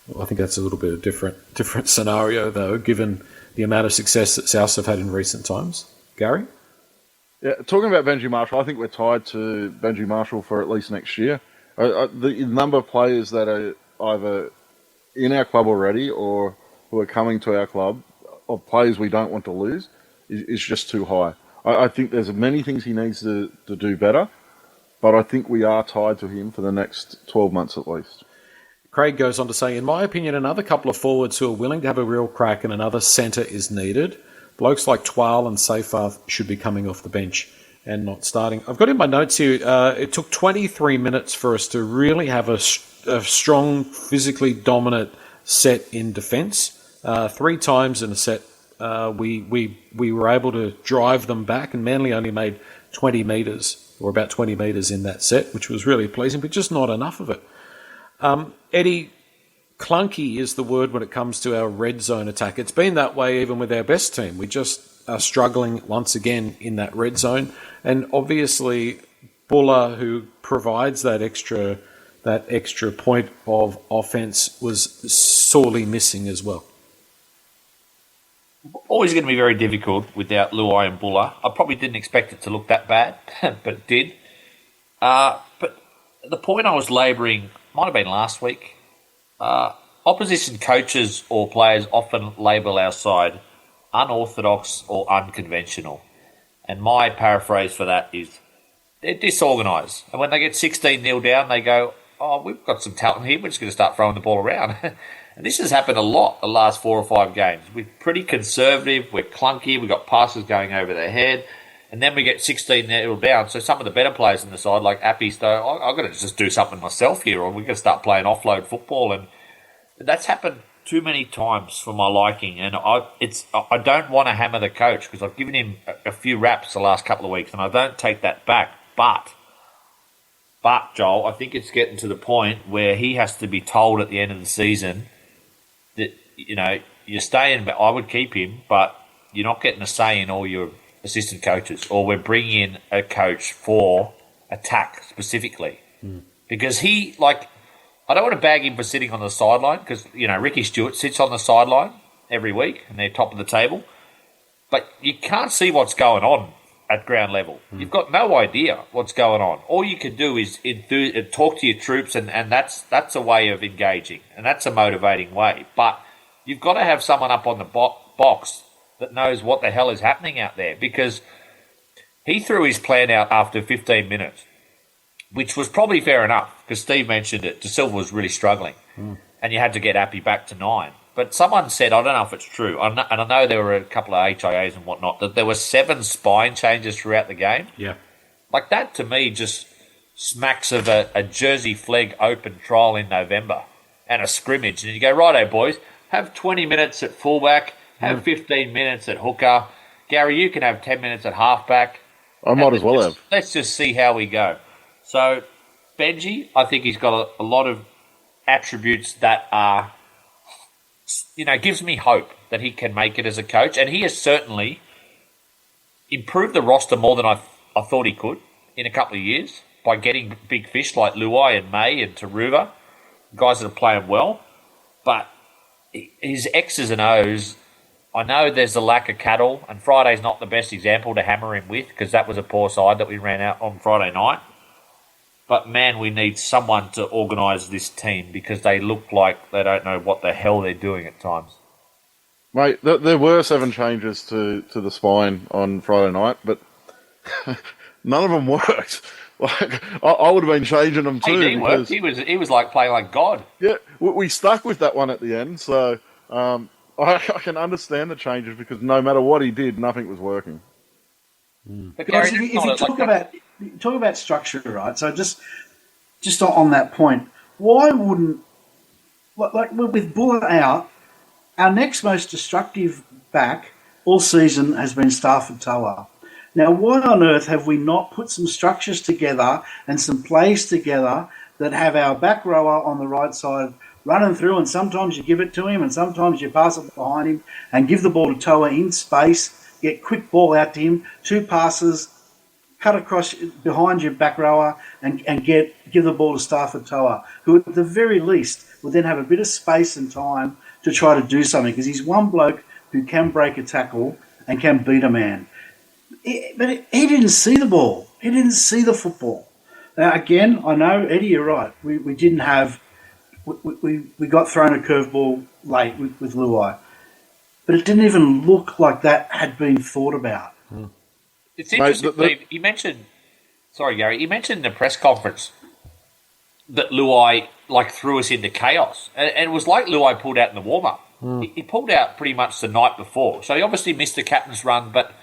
Well, I think that's a little bit of different scenario, though, given the amount of success that Souths have had in recent times. Gary? Yeah, talking about Benji Marshall, I think we're tied to Benji Marshall for at least next year. The number of players that are either in our club already or who are coming to our club, of players we don't want to lose, is just too high. I think there's many things he needs to do better, but I think we are tied to him for the next 12 months at least. Craig goes on to say, in my opinion, another couple of forwards who are willing to have a real crack and another centre is needed. Blokes like Twal and Seyfarth should be coming off the bench and not starting. I've got in my notes here, it took 23 minutes for us to really have a strong, physically dominant set in defence. 3 times in a set, we were able to drive them back, and Manly only made 20 metres, or about 20 metres in that set, which was really pleasing, but just not enough of it. Eddie, clunky is the word when it comes to our red zone attack. It's been that way even with our best team. We just are struggling once again in that red zone. And obviously, Buller, who provides that extra point of offence, was sorely missing as well. Always going to be very difficult without Luai and Buller. I probably didn't expect it to look that bad, but it did. But the point I was labouring might have been last week. Opposition coaches or players often label our side unorthodox or unconventional. And my paraphrase for that is they're disorganised. And when they get 16-0 down, they go, oh, we've got some talent here, we're just going to start throwing the ball around. And this has happened a lot the last 4 or 5 games. We're pretty conservative, we're clunky, we've got passes going over their head, and then we get 16-0 down. So some of the better players on the side, like Appy, go, I've got to just do something myself here, or we're going to start playing offload football. And that's happened too many times for my liking. And I don't want to hammer the coach because I've given him a few raps the last couple of weeks, and I don't take that back. But Joel, I think it's getting to the point where he has to be told at the end of the season that, you're staying, but I would keep him, but you're not getting a say in all your assistant coaches, or we're bringing in a coach for attack specifically. Because I don't want to bag him for sitting on the sideline because, Ricky Stewart sits on the sideline every week and they're top of the table, but you can't see what's going on at ground level. You've got no idea what's going on. All you can do is talk to your troops, and that's a way of engaging, and that's a motivating way. But you've got to have someone up on the box that knows what the hell is happening out there, because he threw his plan out after 15 minutes, which was probably fair enough. because Steve mentioned it. De Silva was really struggling, and you had to get Appy back to 9. But someone said, I don't know if it's true, and I know there were a couple of HIAs and whatnot, that there were 7 spine changes throughout the game. Yeah. Like, that to me just smacks of a Jersey Flegg open trial in November and a scrimmage. And you go, righto, boys, have 20 minutes at fullback, have 15 minutes at hooker. Gary, you can have 10 minutes at halfback. I might as well have. Let's just see how we go. So, Benji, I think he's got a lot of attributes that are, gives me hope that he can make it as a coach. And he has certainly improved the roster more than I thought he could in a couple of years by getting big fish like Luai and May and Taruva, guys that are playing well. But his X's and O's, I know there's a lack of cattle, and Friday's not the best example to hammer him with because that was a poor side that we ran out on Friday night. But, man, we need someone to organise this team because they look like they don't know what the hell they're doing at times. Mate, there were 7 changes to the spine on Friday night, but none of them worked. Like, I would have been changing them too. He worked. He was like playing like God. Yeah, we stuck with that one at the end, so I can understand the changes because no matter what he did, nothing was working. But Guys, Gary, if you talk about structure, right? So just on that point, why wouldn't, like with Buller out, our next most destructive back all season has been Stafford Toa. Now, why on earth have we not put some structures together and some plays together that have our back rower on the right side running through, and sometimes you give it to him and sometimes you pass it behind him and give the ball to Toa in space, get quick ball out to him, 2 passes, cut across behind your back rower and give the ball to Stafford Toa, who at the very least will then have a bit of space and time to try to do something because he's one bloke who can break a tackle and can beat a man. But he didn't see the ball. He didn't see the football. Now, again, I know, Eddie, you're right. We didn't have... We got thrown a curveball late with Luai. But it didn't even look like that had been thought about. It's interesting, Steve. You mentioned... Sorry, Gary. You mentioned in the press conference that Luai threw us into chaos. And it was like Luai pulled out in the warm-up. He pulled out pretty much the night before. So he obviously missed the captain's run, but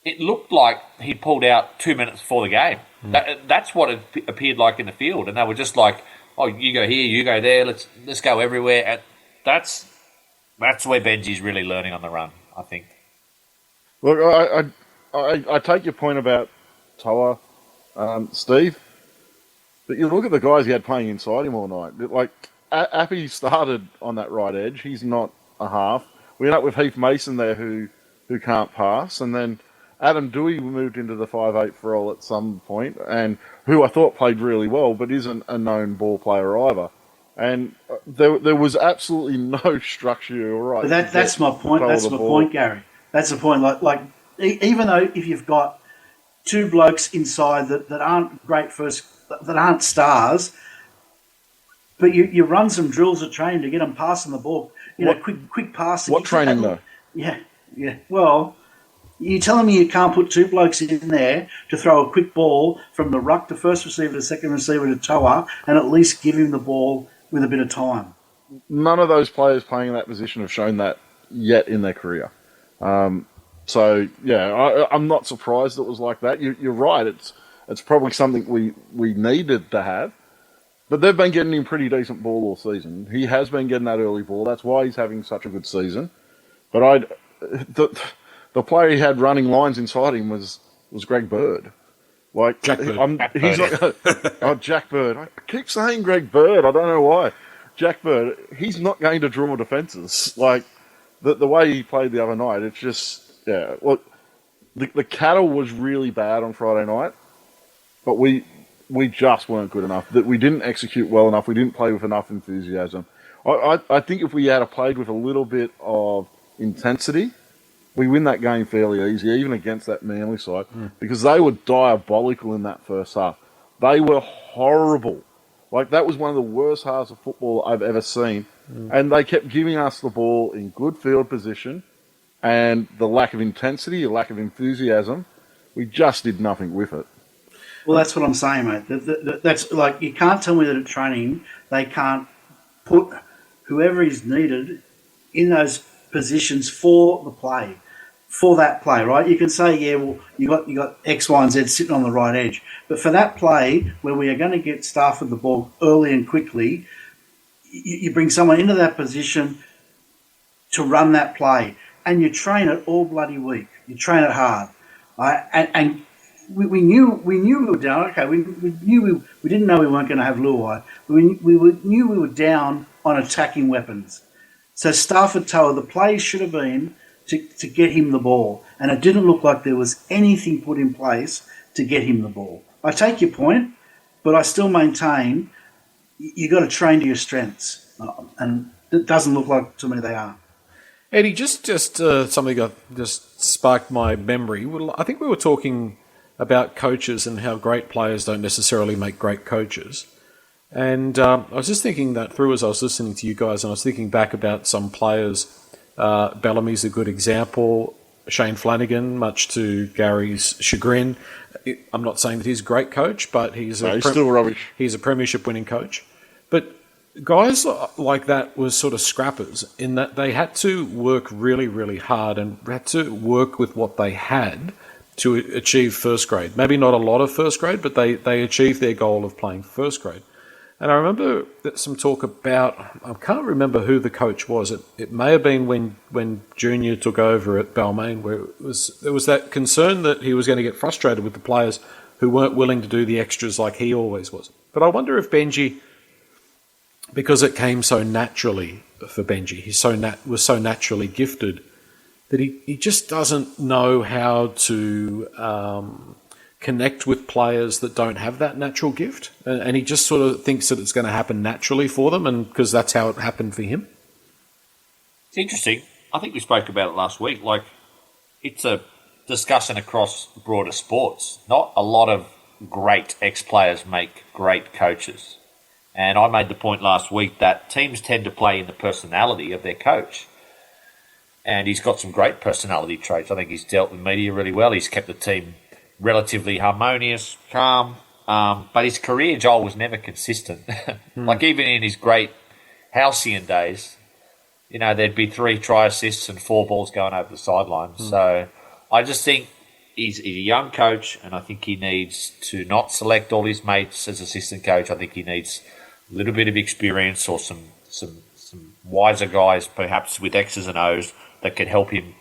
it looked like he pulled out 2 minutes before the game. That's what it appeared like in the field. And they were just like, oh, you go here, you go there, let's go everywhere. And that's where Benji's really learning on the run, I think. Look, I take your point about Toa, Steve, but you look at the guys he had playing inside him all night. Like, Appy started on that right edge. He's not a half. We ended up with Heath Mason there who can't pass, and then Adam Dewey moved into the 5'8" role at some point, and who I thought played really well, but isn't a known ball player either. And there was absolutely no structure. You're right. But that's my point. That's my point, Gary. That's the point. Like even though if you've got 2 blokes inside that aren't great that aren't stars, but you run some drills of training to get them passing the ball. Quick passing. What training though? Yeah. Well, you're telling me you can't put 2 blokes in there to throw a quick ball from the ruck to first receiver to second receiver to Toa and at least give him the ball with a bit of time? None of those players playing in that position have shown that yet in their career. So, yeah, I'm not surprised it was like that. You're right. It's probably something we needed to have. But they've been getting him pretty decent ball all season. He has been getting that early ball. That's why he's having such a good season. But the player he had running lines inside him was Greg Bird. Like Jack Bird. He's like, Jack Bird. I keep saying Greg Bird. I don't know why. Jack Bird. He's not going to draw defences. Like the way he played the other night. It's just Look, the cattle was really bad on Friday night, but we just weren't good enough. That we didn't execute well enough. We didn't play with enough enthusiasm. I think if we had played with a little bit of intensity, we win that game fairly easy, even against that Manly side, because they were diabolical in that first half. They were horrible. Like, that was one of the worst halves of football I've ever seen. And they kept giving us the ball in good field position, and the lack of intensity, the lack of enthusiasm, we just did nothing with it. Well, that's what I'm saying, mate. That's like, you can't tell me that at training they can't put whoever is needed in those positions for the play, for that play, right? You can say, yeah, well, you got X, Y, and Z sitting on the right edge, but for that play where we are going to get Stafford the ball early and quickly, you bring someone into that position to run that play, and you train it all bloody week. You train it hard, right? And we knew we were down. Okay, we knew we didn't know we weren't going to have Luai. We knew we were down on attacking weapons. So Stafford Toa, the play should have been to get him the ball, and it didn't look like there was anything put in place to get him the ball. I take your point, but I still maintain you got to train to your strengths, and it doesn't look like to me they are. Eddie, just something that just sparked my memory. Well, I think we were talking about coaches and how great players don't necessarily make great coaches. And I was just thinking that through as I was listening to you guys, and I was thinking back about some players. Bellamy's a good example. Shane Flanagan, much to Gary's chagrin. I'm not saying that he's a great coach, but he's still rubbish. He's a premiership winning coach. But guys like that were sort of scrappers in that they had to work really, really hard and had to work with what they had to achieve first grade. Maybe not a lot of first grade, but they achieved their goal of playing first grade. And I remember some talk about, I can't remember who the coach was. It may have been when Junior took over at Balmain, where there was that concern that he was going to get frustrated with the players who weren't willing to do the extras like he always was. But I wonder if Benji, because it came so naturally for Benji, he was so naturally gifted that he just doesn't know how to connect with players that don't have that natural gift, and he just sort of thinks that it's going to happen naturally for them, and because that's how it happened for him. It's interesting. I think we spoke about it last week. Like, it's a discussion across broader sports. Not a lot of great ex-players make great coaches. And I made the point last week that teams tend to play in the personality of their coach. And he's got some great personality traits. I think he's dealt with media really well. He's kept the team relatively harmonious, calm. But his career, Joel, was never consistent. Like, even in his great halcyon days, you know, there'd be 3 try assists and 4 balls going over the sidelines. So I just think he's a young coach, and I think he needs to not select all his mates as assistant coach. I think he needs a little bit of experience or some wiser guys, perhaps with X's and O's, that can help him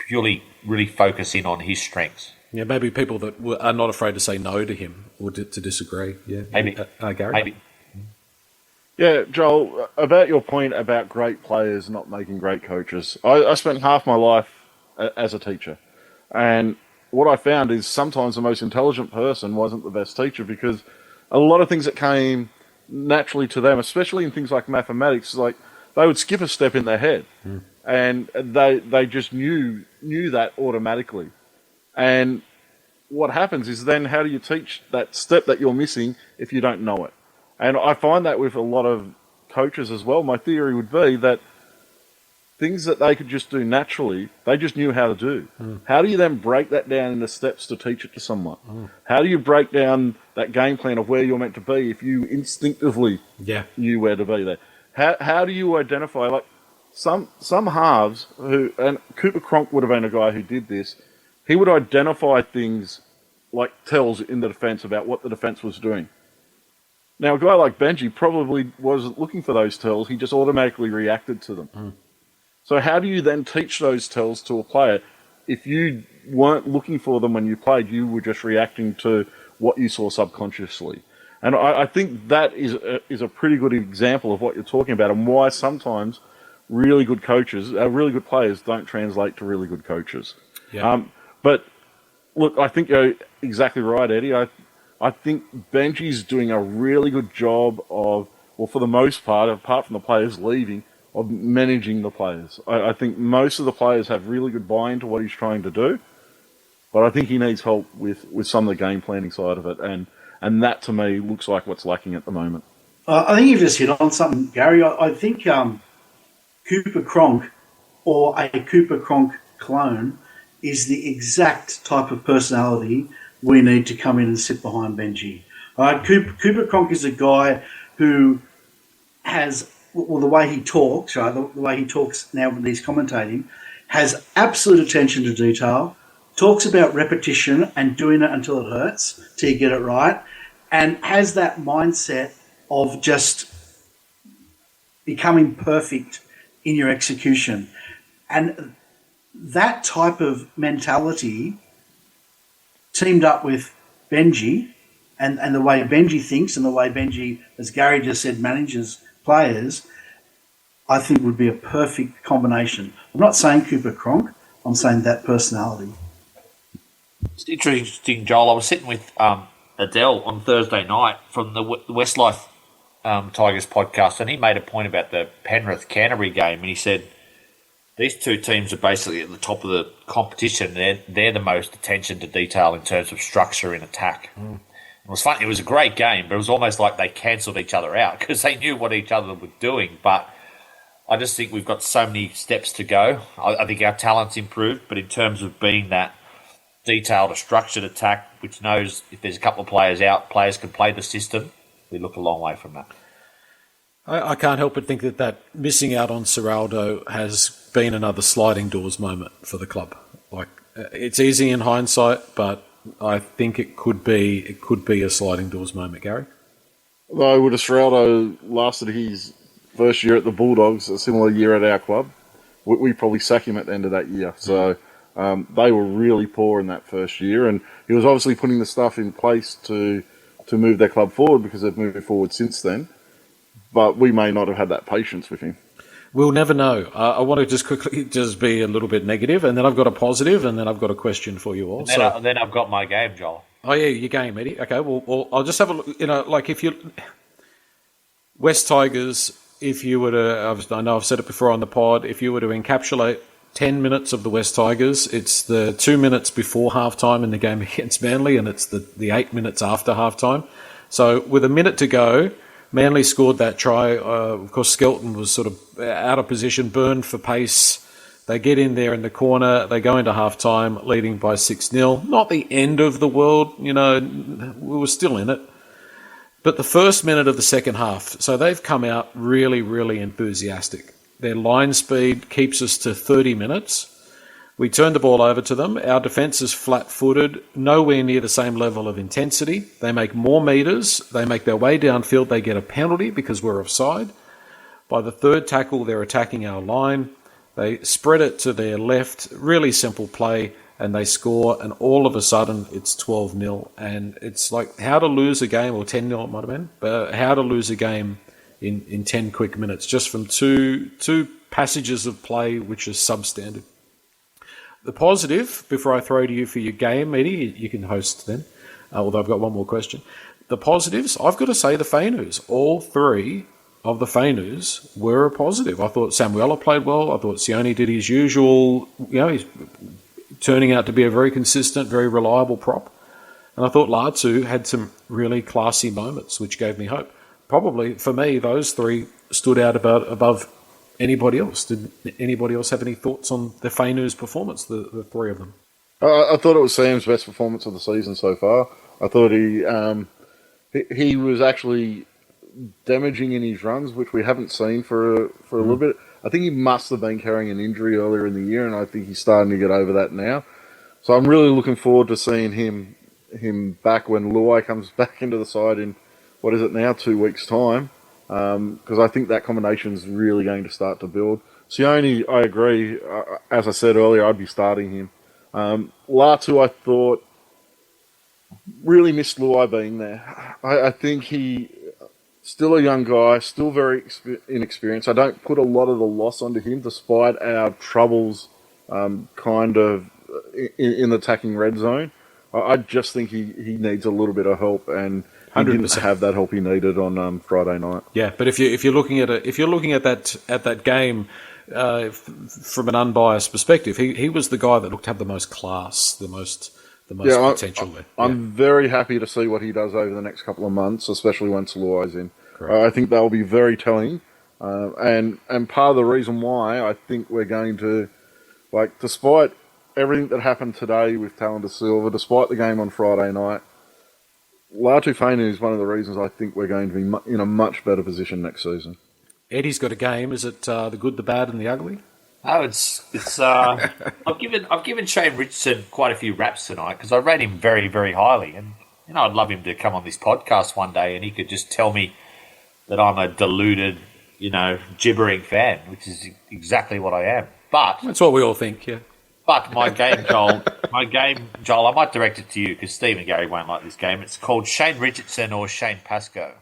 purely really focus in on his strengths. Yeah, maybe people that are not afraid to say no to him or to disagree. Yeah, maybe. Gary? Maybe. Yeah, Joel, about your point about great players not making great coaches, I spent half my life as a teacher. And what I found is sometimes the most intelligent person wasn't the best teacher, because a lot of things that came naturally to them, especially in things like mathematics, like they would skip a step in their head. And they just knew that automatically. And what happens is then how do you teach that step that you're missing if you don't know it? And I find that with a lot of coaches as well. My theory would be that things that they could just do naturally, they just knew how to do. How do you then break that down into steps to teach it to someone? How do you break down that game plan of where you're meant to be if you instinctively knew where to be there? How do you identify, like some halves who, and Cooper Cronk would have been a guy who did this, he would identify things like tells in the defence about what the defence was doing. Now, a guy like Benji probably wasn't looking for those tells. He just automatically reacted to them. So how do you then teach those tells to a player if you weren't looking for them when you played? You were just reacting to what you saw subconsciously. And I think that is a pretty good example of what you're talking about, and why sometimes really good coaches, really good players don't translate to really good coaches. But look, I think you're exactly right, Eddie. I think Benji's doing a really good job of, well, for the most part, apart from the players leaving, of managing the players. I think most of the players have really good buy-in to what he's trying to do, but I think he needs help with some of the game planning side of it, and that to me looks like what's lacking at the moment. I think you've just hit on something, Gary. I think Cooper Cronk, or a Cooper Cronk clone, is the exact type of personality we need to come in and sit behind Benji. All right, Cooper Cronk is a guy who has, well, the way he talks, right, the way he talks now when he's commentating, has absolute attention to detail, talks about repetition and doing it until it hurts till you get it right, and has that mindset of just becoming perfect in your execution. And that type of mentality teamed up with Benji and the way Benji thinks and the way Benji, as Gary just said, manages players, I think would be a perfect combination. I'm not saying Cooper Cronk, I'm saying that personality. It's interesting, Joel. I was sitting with Adele on Thursday night from the Westlife Tigers podcast, and he made a point about the Penrith-Canterbury game, and he said these two teams are basically at the top of the competition. They're the most attention to detail in terms of structure in attack. It was fun. It was a great game, but it was almost like they cancelled each other out because they knew what each other were doing. But I just think we've got so many steps to go. I think our talent's improved, but in terms of being that detailed, a structured attack, which knows if there's a couple of players out, players can play the system, we look a long way from that. I can't help but think that missing out on Ciraldo has been another sliding doors moment for the club. Like, it's easy in hindsight, but I think it could be a sliding doors moment, Gary. Though would Ciraldo lasted his first year at the Bulldogs, a similar year at our club, we probably sack him at the end of that year. So they were really poor in that first year, and he was obviously putting the stuff in place to move their club forward because they've moved forward since then. But we may not have had that patience with him. We'll never know. I want to just quickly be a little bit negative, and then I've got a positive, and then I've got a question for you all. And then I've got my game, Joel. Oh, yeah, your game, Eddie. Okay, well, I'll just have a look. Like if you... West Tigers, if you were to... I know I've said it before on the pod, if you were to encapsulate 10 minutes of the West Tigers, it's the 2 minutes before halftime in the game against Manly, and it's the 8 minutes after halftime. So with a minute to go... Manly scored that try. Of course, Skelton was sort of out of position, burned for pace. They get in there in the corner. They go into half-time, leading by 6-0. Not the end of the world. We were still in it. But the first minute of the second half, so they've come out really, really enthusiastic. Their line speed keeps us to 30 minutes. We turn the ball over to them. Our defence is flat-footed, nowhere near the same level of intensity. They make more metres. They make their way downfield. They get a penalty because we're offside. By the third tackle, they're attacking our line. They spread it to their left. Really simple play, and they score. And all of a sudden, it's 12-0. And it's like how to lose a game, or 10-0 it might have been, but how to lose a game in 10 quick minutes, just from two passages of play, which is substandard. The positive, before I throw to you for your game, Eddie, you can host then, although I've got one more question. The positives, I've got to say the Fainus. All three of the Fainus were a positive. I thought Samuela played well. I thought Sione did his usual, he's turning out to be a very consistent, very reliable prop. And I thought Latu had some really classy moments, which gave me hope. Probably, for me, those three stood out above anybody else. Did anybody else have any thoughts on the Fainus' performance, the three of them? I thought it was Sam's best performance of the season so far. I thought he was actually damaging in his runs, which we haven't seen for a little bit. I think he must have been carrying an injury earlier in the year, and I think he's starting to get over that now. So I'm really looking forward to seeing him back when Luai comes back into the side in, 2 weeks' time. Because I think that combination is really going to start to build. Sione, I agree. As I said earlier, I'd be starting him. Latu, I thought, really missed Luai being there. I think he still a young guy, still very inexperienced. I don't put a lot of the loss onto him, despite our troubles kind of in the attacking red zone. I just think he needs a little bit of help, and he 100%. Didn't have that help he needed on Friday night. Yeah, but if you're looking at that game from an unbiased perspective, he was the guy that looked to have the most class, the most potential there. I'm very happy to see what he does over the next couple of months, especially once Luai's in. I think that will be very telling, and part of the reason why I think we're going to, despite everything that happened today with Talon de Silva, despite the game on Friday night, Latu Fainu is one of the reasons I think we're going to be in a much better position next season. Eddie's got a game. Is it the good, the bad, and the ugly? Oh, it's. I've given Shane Richardson quite a few raps tonight because I rate him very, very highly, and I'd love him to come on this podcast one day and he could just tell me that I'm a deluded, gibbering fan, which is exactly what I am. But That's what we all think, yeah. But my game, Joel, I might direct it to you because Steve and Gary won't like this game. It's called Shane Richardson or Shane Pascoe.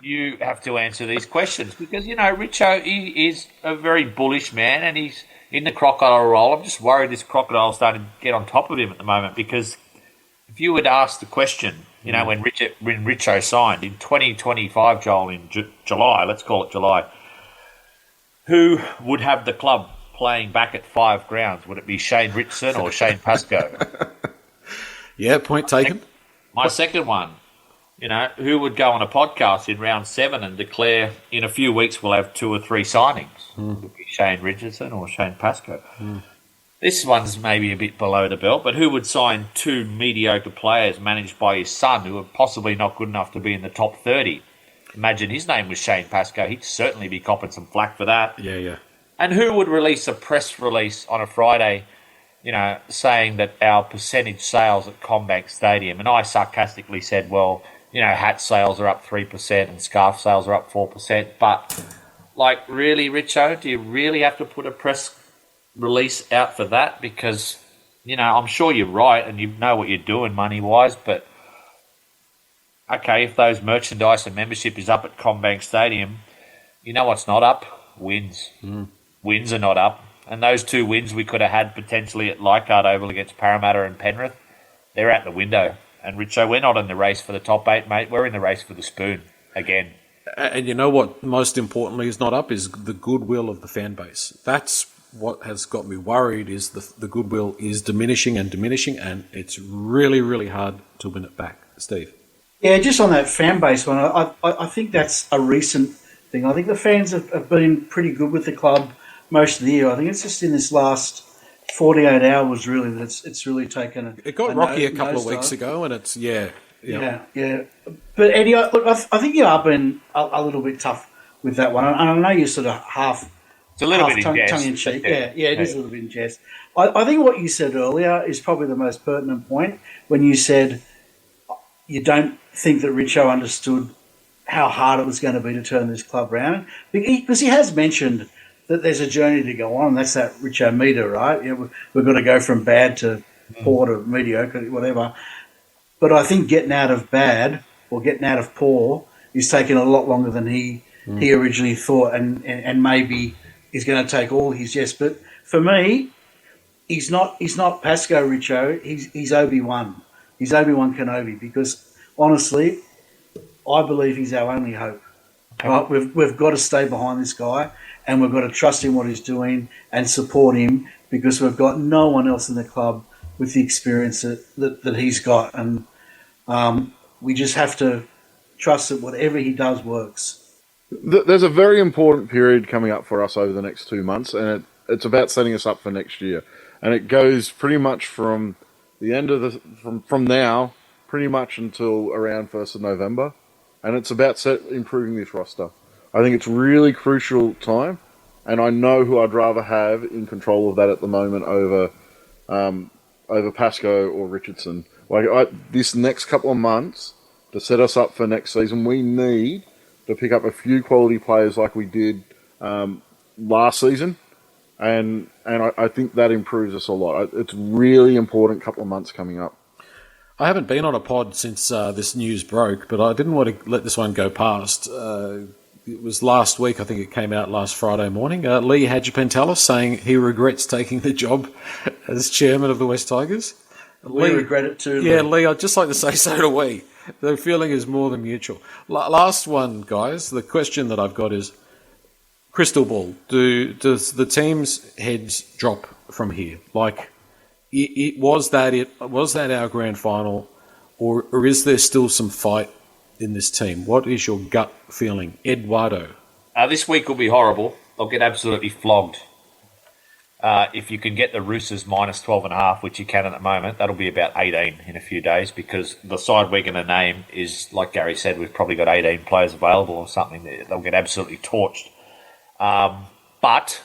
You have to answer these questions because, Richo, he is a very bullish man and he's in the crocodile role. I'm just worried this crocodile's starting to get on top of him at the moment because if you would ask the question, when Richo signed in 2025, Joel, in July, let's call it July, who would have the club playing back at 5 grounds? Would it be Shane Richardson or Shane Pascoe? Yeah, point taken. My second one, who would go on a podcast in round 7 and declare in a few weeks we'll have 2 or 3 signings? Would it be Shane Richardson or Shane Pascoe? This one's maybe a bit below the belt, but who would sign 2 mediocre players managed by his son who are possibly not good enough to be in the top 30? Imagine his name was Shane Pascoe. He'd certainly be copping some flack for that. Yeah. And who would release a press release on a Friday, saying that our percentage sales at Combank Stadium, and I sarcastically said, well, hat sales are up 3% and scarf sales are up 4%. But, really, Richo, do you really have to put a press release out for that? Because, I'm sure you're right and you know what you're doing money-wise, but, okay, if those merchandise and membership is up at Combank Stadium, you know what's not up? Wins. Wins are not up. And those 2 wins we could have had potentially at Leichhardt Oval against Parramatta and Penrith, they're out the window. And Richo, we're not in the race for the top 8, mate. We're in the race for the spoon again. And you know what most importantly is not up is the goodwill of the fan base. That's what has got me worried is the goodwill is diminishing, and it's really, really hard to win it back. Steve? Yeah, just on that fan base one, I think that's a recent thing. I think the fans have been pretty good with the club most of the year. I think it's just in this last 48 hours really that it's really taken It got rocky a couple of weeks ago, and it's yeah. But Eddie, I think you are being a little bit tough with that one, and I know you're sort of it's a little bit tongue in cheek. Yeah, it is a little bit in jest. I think what you said earlier is probably the most pertinent point when you said you don't think that Richo understood how hard it was going to be to turn this club around, because he has mentioned that there's a journey to go on, and that's that Richo meter, right? We've got to go from bad to poor to mediocre, whatever. But I think getting out of bad or getting out of poor is taking a lot longer than he originally thought, and maybe he's going to take all his yes. But for me, he's not Pascoe Richo. He's Obi-Wan. He's Obi-Wan Kenobi, because honestly, I believe he's our only hope. Right? We've got to stay behind this guy, and we've got to trust in what he's doing and support him, because we've got no one else in the club with the experience that he's got. And we just have to trust that whatever he does works. There's a very important period coming up for us over the next 2 months, and it's about setting us up for next year. And it goes pretty much from the end of from now, pretty much until around 1st of November. And it's about improving this roster. I think it's really crucial time, and I know who I'd rather have in control of that at the moment over Pascoe or Richardson. This next couple of months to set us up for next season, we need to pick up a few quality players like we did last season, and I think that improves us a lot. It's really important couple of months coming up. I haven't been on a pod since this news broke, but I didn't want to let this one go past. It was last week, I think it came out last Friday morning. Lee Hadjipentelis saying he regrets taking the job as chairman of the West Tigers. We regret it too. Yeah, Lee, I'd just like to say so do we. The feeling is more than mutual. Last one, guys. The question that I've got is, crystal ball, does the team's heads drop from here? Was that our grand final, or is there still some fight in this team? What is your gut feeling, Eduardo? This week will be horrible. They'll get absolutely flogged. If you can get the Roosters minus 12.5, which you can at the moment, that'll be about 18 in a few days, because the side we're going to name is, like Gary said, we've probably got 18 players available or something. They'll get absolutely torched. But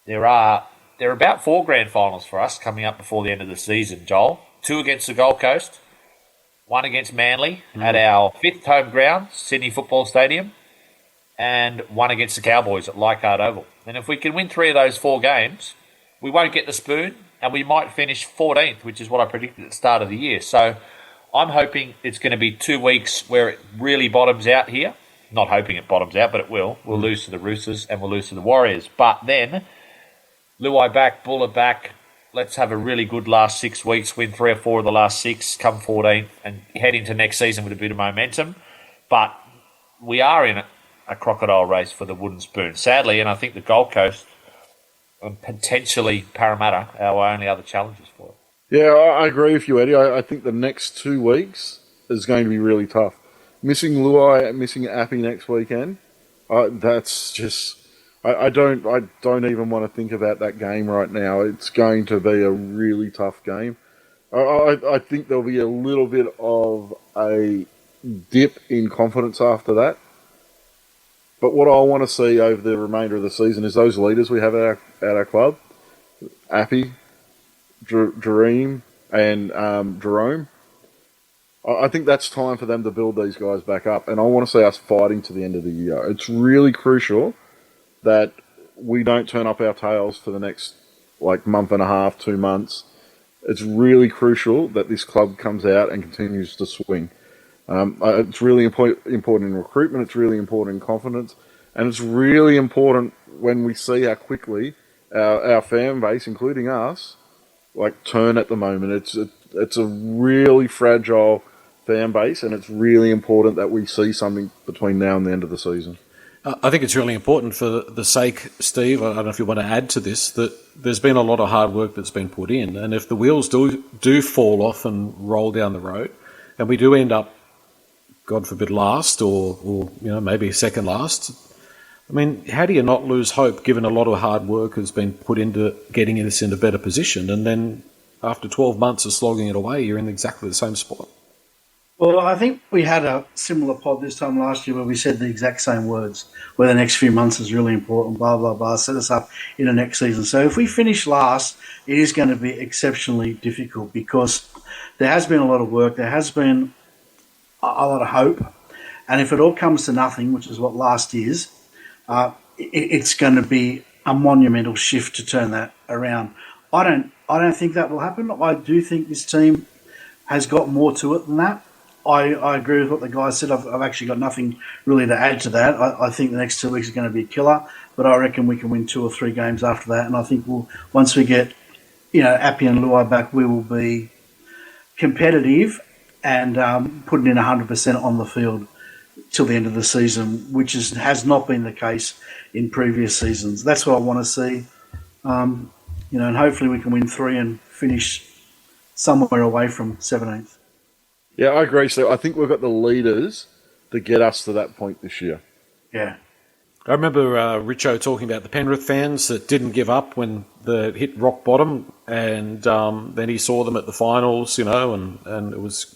there are about 4 grand finals for us coming up before the end of the season, Joel. 2 against the Gold Coast, 1 against Manly at our 5th home ground, Sydney Football Stadium, and 1 against the Cowboys at Leichhardt Oval. And if we can win 3 of those 4 games, we won't get the spoon, and we might finish 14th, which is what I predicted at the start of the year. So I'm hoping it's going to be 2 weeks where it really bottoms out here. Not hoping it bottoms out, but it will. We'll lose to the Roosters and we'll lose to the Warriors. But then, Luai back, Buller back. Let's have a really good last 6 weeks, win 3 or 4 of the last 6, come 14th, and head into next season with a bit of momentum. But we are in a crocodile race for the wooden spoon, sadly, and I think the Gold Coast and potentially Parramatta are our only other challenges for it. Yeah, I agree with you, Eddie. I think the next 2 weeks is going to be really tough. Missing Luai and missing Appy next weekend, that's just... I don't even want to think about that game right now. It's going to be a really tough game. I think there'll be a little bit of a dip in confidence after that. But what I want to see over the remainder of the season is those leaders we have at our club, Appy, Dream, and Jerome. I think that's time for them to build these guys back up, and I want to see us fighting to the end of the year. It's really crucial that we don't turn up our tails for the next month and a half, 2 months. It's really crucial that this club comes out and continues to swing. It's really important in recruitment, it's really important in confidence, and it's really important when we see how quickly our fan base, including us, turn at the moment. It's a really fragile fan base, and it's really important that we see something between now and the end of the season. I think it's really important for the sake, Steve, I don't know if you want to add to this, that there's been a lot of hard work that's been put in, and if the wheels do fall off and roll down the road, and we do end up, God forbid, last or maybe second last, I mean, how do you not lose hope given a lot of hard work has been put into getting us in a better position, and then after 12 months of slogging it away, you're in exactly the same spot? Well, I think we had a similar pod this time last year where we said the exact same words, where the next few months is really important, blah, blah, blah, set us up in the next season. So if we finish last, it is going to be exceptionally difficult because there has been a lot of work, there has been a lot of hope, and if it all comes to nothing, which is what last is, it's going to be a monumental shift to turn that around. I don't think that will happen. I do think this team has got more to it than that. I agree with what the guy said. I've actually got nothing really to add to that. I think the next 2 weeks are going to be a killer, but I reckon we can win 2 or 3 games after that. And I think once we get, Appy and Luai back, we will be competitive and putting in 100% on the field till the end of the season, which has not been the case in previous seasons. That's what I want to see. And hopefully we can win 3 and finish somewhere away from 17th. Yeah, I agree. So I think we've got the leaders to get us to that point this year. Yeah. I remember Richo talking about the Penrith fans that didn't give up when they hit rock bottom, and then he saw them at the finals, and it was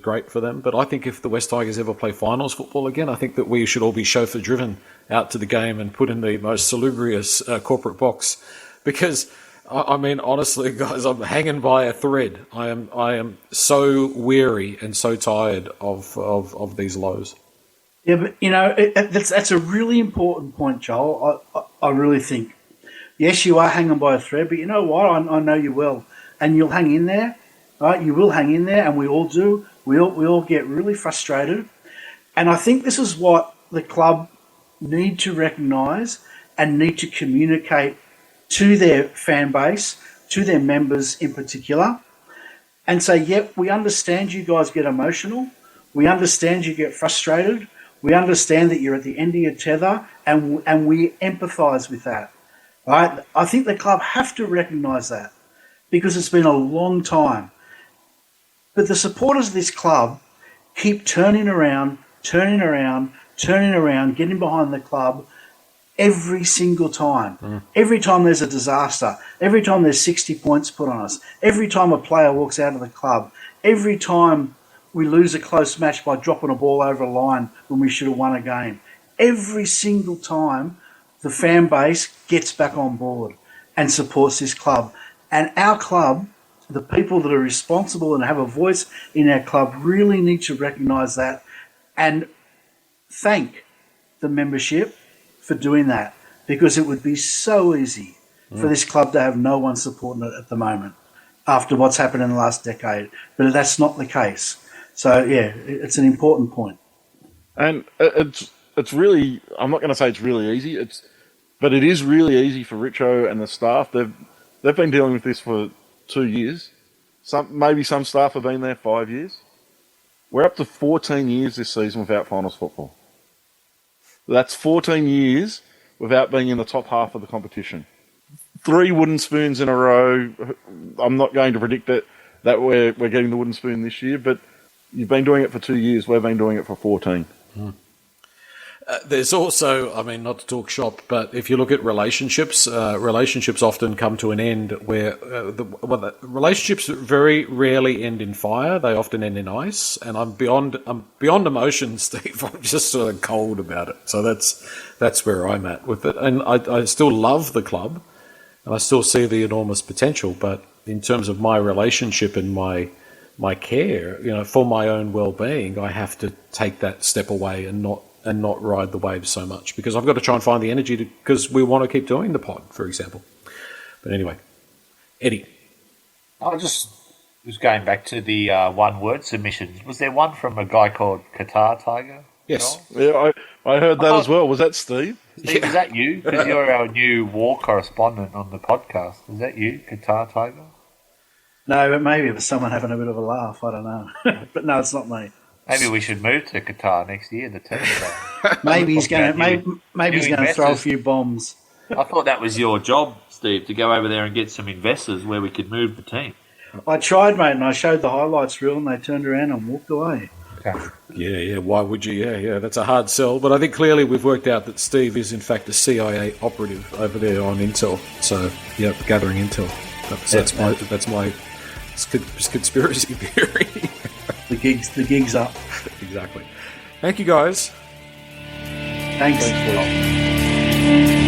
great for them. But I think if the West Tigers ever play finals football again, I think that we should all be chauffeur driven out to the game and put in the most salubrious corporate box, because I mean, honestly, guys, I'm hanging by a thread. I am so weary and so tired of these lows. Yeah, but, that's a really important point, Joel. I really think. Yes, you are hanging by a thread, but you know what? I know you will. And you'll hang in there, right? You will hang in there, and we all do. We all get really frustrated. And I think this is what the club need to recognise and need to communicate to their fan base, to their members in particular, and say, yep, we understand you guys get emotional. We understand you get frustrated. We understand that you're at the end of your tether, and we empathise with that. Right? I think the club have to recognise that because it's been a long time. But the supporters of this club keep turning around, getting behind the club, every single time. Every time there's a disaster, every time there's 60 points put on us, every time a player walks out of the club, every time we lose a close match by dropping a ball over a line when we should have won a game, every single time the fan base gets back on board and supports this club. And our club, the people that are responsible and have a voice in our club, really need to recognise that and thank the membership for doing that, because it would be so easy for this club to have no one supporting it at the moment after what's happened in the last decade. But that's not the case. So, yeah, it's an important point. And it's really, I'm not going to say it's really easy, but it is really easy for Richo and the staff. They've been dealing with this for 2 years. Maybe some staff have been there 5 years. We're up to 14 years this season without finals football. That's 14 years without being in the top half of the competition. 3 wooden spoons in a row. I'm not going to predict that we're getting the wooden spoon this year, but you've been doing it for 2 years. We've been doing it for 14. There's also, I mean, not to talk shop, but if you look at relationships, relationships often come to an end where the relationships very rarely end in fire. They often end in ice. And I'm beyond emotion, Steve. I'm just sort of cold about it. So that's where I'm at with it. And I still love the club, and I still see the enormous potential. But in terms of my relationship and my care, for my own well-being, I have to take that step away and not ride the wave so much, because I've got to try and find the energy because we want to keep doing the pod, for example. But anyway, Eddie. I just was going back to the one-word submissions. Was there one from a guy called Qatar Tiger? Yes. Yeah, I heard that as well. Was that Steve? Steve, is that you? Because you're our new war correspondent on the podcast. Is that you, Qatar Tiger? No, but maybe it was someone having a bit of a laugh. I don't know. But no, it's not me. Maybe we should move to Qatar next year, the team. Maybe he's going to throw a few bombs. I thought that was your job, Steve, to go over there and get some investors where we could move the team. I tried, mate, and I showed the highlights reel, and they turned around and walked away. Okay. Yeah. Why would you? Yeah. That's a hard sell. But I think clearly we've worked out that Steve is in fact a CIA operative over there on Intel. So yeah, gathering intel. That's my conspiracy theory. The gig's up. Exactly. Thank you, guys. Thanks. Thanks, Will.